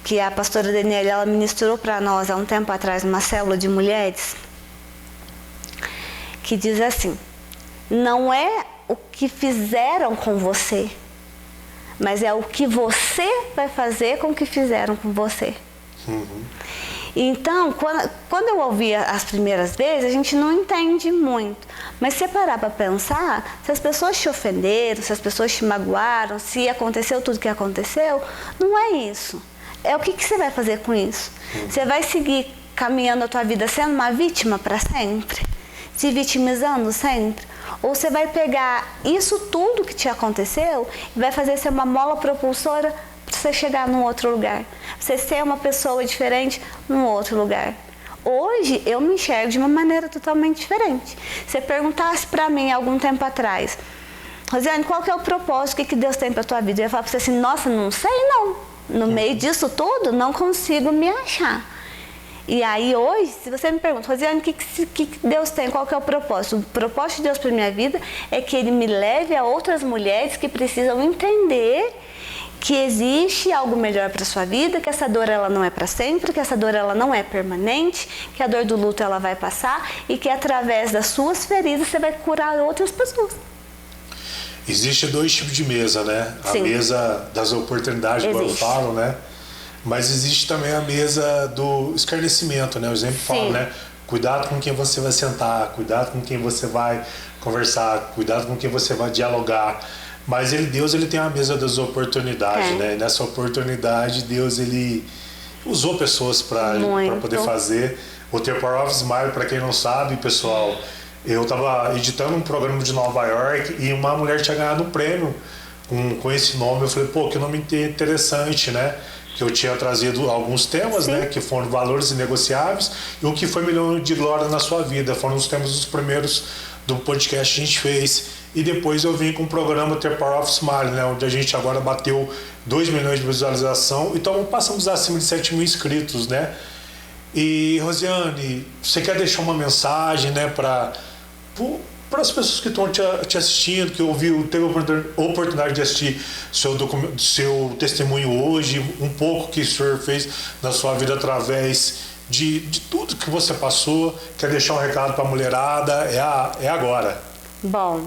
S1: que a pastora Daniela ela ministrou para nós há um tempo atrás, numa célula de mulheres, que diz assim, não é o que fizeram com você, mas é o que você vai fazer com o que fizeram com você. Então, quando eu ouvia as primeiras vezes, a gente não entende muito. Mas se parar para pensar, se as pessoas te ofenderam, se as pessoas te magoaram, se aconteceu tudo que aconteceu, não é isso. É o que você vai fazer com isso? Você vai seguir caminhando a tua vida sendo uma vítima para sempre? Se vitimizando sempre? Ou você vai pegar isso tudo que te aconteceu e vai fazer ser uma mola propulsora para você chegar num outro lugar. Você ser uma pessoa diferente num outro lugar. Hoje eu me enxergo de uma maneira totalmente diferente. Se você perguntasse para mim algum tempo atrás, Rosiane, qual que é o propósito, o que Deus tem para a tua vida? Eu ia falar para você assim, nossa, não sei não. No meio disso tudo, não consigo me achar. E aí hoje, se você me pergunta, Rosiane, o que Deus tem, qual que é o propósito? O propósito de Deus para minha vida é que Ele me leve a outras mulheres que precisam entender que existe algo melhor para sua vida, que essa dor ela não é para sempre, que essa dor ela não é permanente, que a dor do luto ela vai passar e que através das suas feridas você vai curar outras pessoas.
S2: Existe 2 tipos de mesa, né? A
S1: Sim.
S2: mesa das oportunidades, como eu falo, né? Mas existe também a mesa do escarnecimento, né? Eu sempre falo, né? Cuidado com quem você vai sentar, cuidado com quem você vai conversar, cuidado com quem você vai dialogar. Mas Deus ele tem a mesa das oportunidades, né? E nessa oportunidade, Deus ele usou pessoas para poder fazer. O The Power of Smile, para quem não sabe, pessoal, eu estava editando um programa de Nova York e uma mulher tinha ganhado um prêmio com esse nome. Eu falei, pô, que nome interessante, né? Que eu tinha trazido alguns temas, né? Que foram valores inegociáveis e o que foi milhão de glória na sua vida. Foram os temas dos primeiros do podcast que a gente fez. E depois eu vim com o programa The Power of Smile, né? Onde a gente agora bateu 2 milhões de visualização. Então passamos acima de 7 mil inscritos, né? E Rosiane, você quer deixar uma mensagem, né? Para as pessoas que estão te assistindo, que teve a oportunidade de assistir seu testemunho hoje, um pouco que o senhor fez na sua vida através de tudo que você passou. Quer deixar um recado para a mulherada? É agora.
S1: Bom,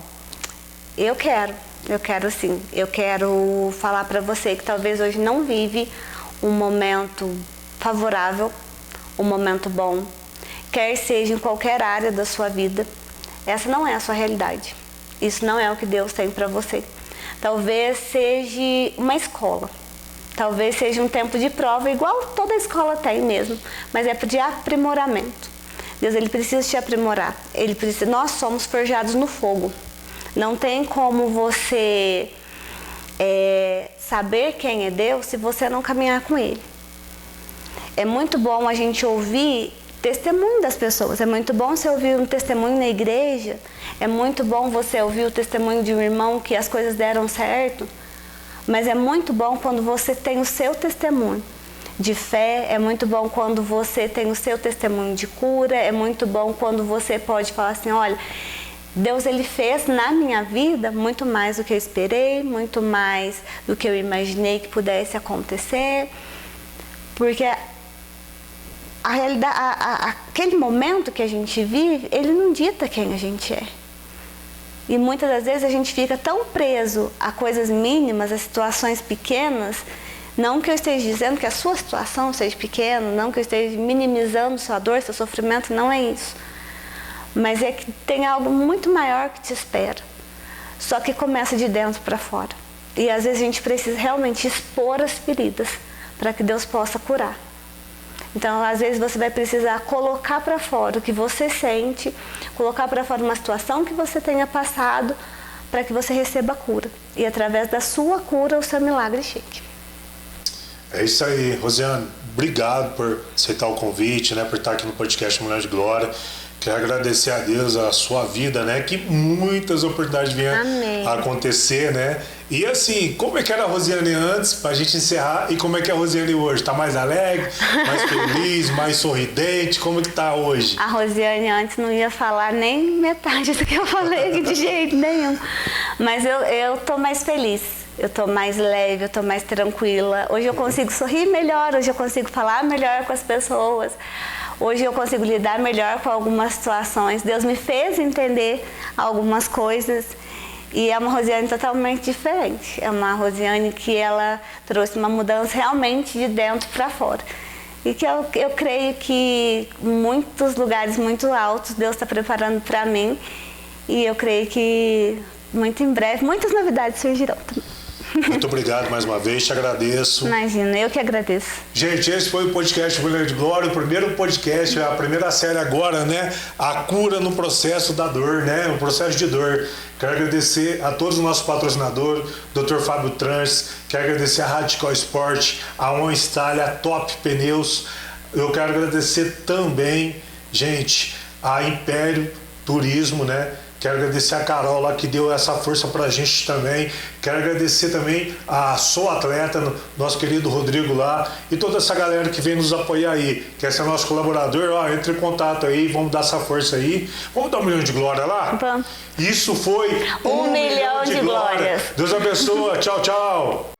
S1: eu quero sim. Eu quero falar para você que talvez hoje não vive um momento favorável, um momento bom, quer seja em qualquer área da sua vida. Essa não é a sua realidade. Isso não é o que Deus tem para você. Talvez seja uma escola. Talvez seja um tempo de prova, igual toda escola tem mesmo. Mas é de aprimoramento. Deus ele precisa te aprimorar. Nós somos forjados no fogo. Não tem como você saber quem é Deus se você não caminhar com Ele. É muito bom a gente ouvir testemunho das pessoas. É muito bom você ouvir um testemunho na igreja. É muito bom você ouvir o testemunho de um irmão que as coisas deram certo. Mas é muito bom quando você tem o seu testemunho de fé. É muito bom quando você tem o seu testemunho de cura. É muito bom quando você pode falar assim, olha, Deus ele fez na minha vida muito mais do que eu esperei, muito mais do que eu imaginei que pudesse acontecer. Porque a realidade, aquele momento que a gente vive, ele não dita quem a gente é. E muitas das vezes a gente fica tão preso a coisas mínimas, a situações pequenas. Não que eu esteja dizendo que a sua situação seja pequena, não que eu esteja minimizando sua dor, seu sofrimento, não é isso. Mas é que tem algo muito maior que te espera. Só que começa de dentro para fora. E às vezes a gente precisa realmente expor as feridas para que Deus possa curar. Então, às vezes você vai precisar colocar para fora o que você sente, colocar para fora uma situação que você tenha passado para que você receba a cura. E através da sua cura, o seu milagre chegue.
S2: É isso aí, Rosiane. Obrigado por aceitar o convite, né, por estar aqui no podcast Mulher de Glória. Quero agradecer a Deus a sua vida, né? Que muitas oportunidades venham a acontecer, né? E assim, como é que era a Rosiane antes, pra gente encerrar, e como é que é a Rosiane hoje? Tá mais alegre, mais feliz, mais sorridente? Como é que tá hoje?
S1: A Rosiane antes não ia falar nem metade do que eu falei aqui de jeito nenhum. Mas eu tô mais feliz. Eu tô mais leve, eu tô mais tranquila. Hoje eu consigo sorrir melhor, hoje eu consigo falar melhor com as pessoas. Hoje eu consigo lidar melhor com algumas situações. Deus me fez entender algumas coisas e é uma Rosiane totalmente diferente. É uma Rosiane que ela trouxe uma mudança realmente de dentro para fora. E que eu creio que muitos lugares muito altos Deus está preparando para mim. E eu creio que muito em breve muitas novidades surgirão também.
S2: Muito obrigado mais uma vez, te agradeço.
S1: Imagina, eu que agradeço.
S2: Gente, esse foi o podcast Mulher de Glória, o primeiro podcast, a primeira série agora, né? A cura no processo da dor, né? O processo de dor. Quero agradecer a todos os nossos patrocinadores, Dr. Fábio Trans, quero agradecer a Radical Sport, a On Style, a Top Pneus. Eu quero agradecer também, gente, a Império Turismo, né? Quero agradecer a Carol lá que deu essa força pra gente também. Quero agradecer também a Sou Atleta, nosso querido Rodrigo lá, e toda essa galera que vem nos apoiar aí. Quer ser nosso colaborador? Ó, entre em contato aí, vamos dar essa força aí. Vamos dar 1 milhão de glória lá?
S1: Vamos.
S2: Isso foi
S1: 1 milhão de glórias.
S2: Deus abençoe. Tchau, tchau.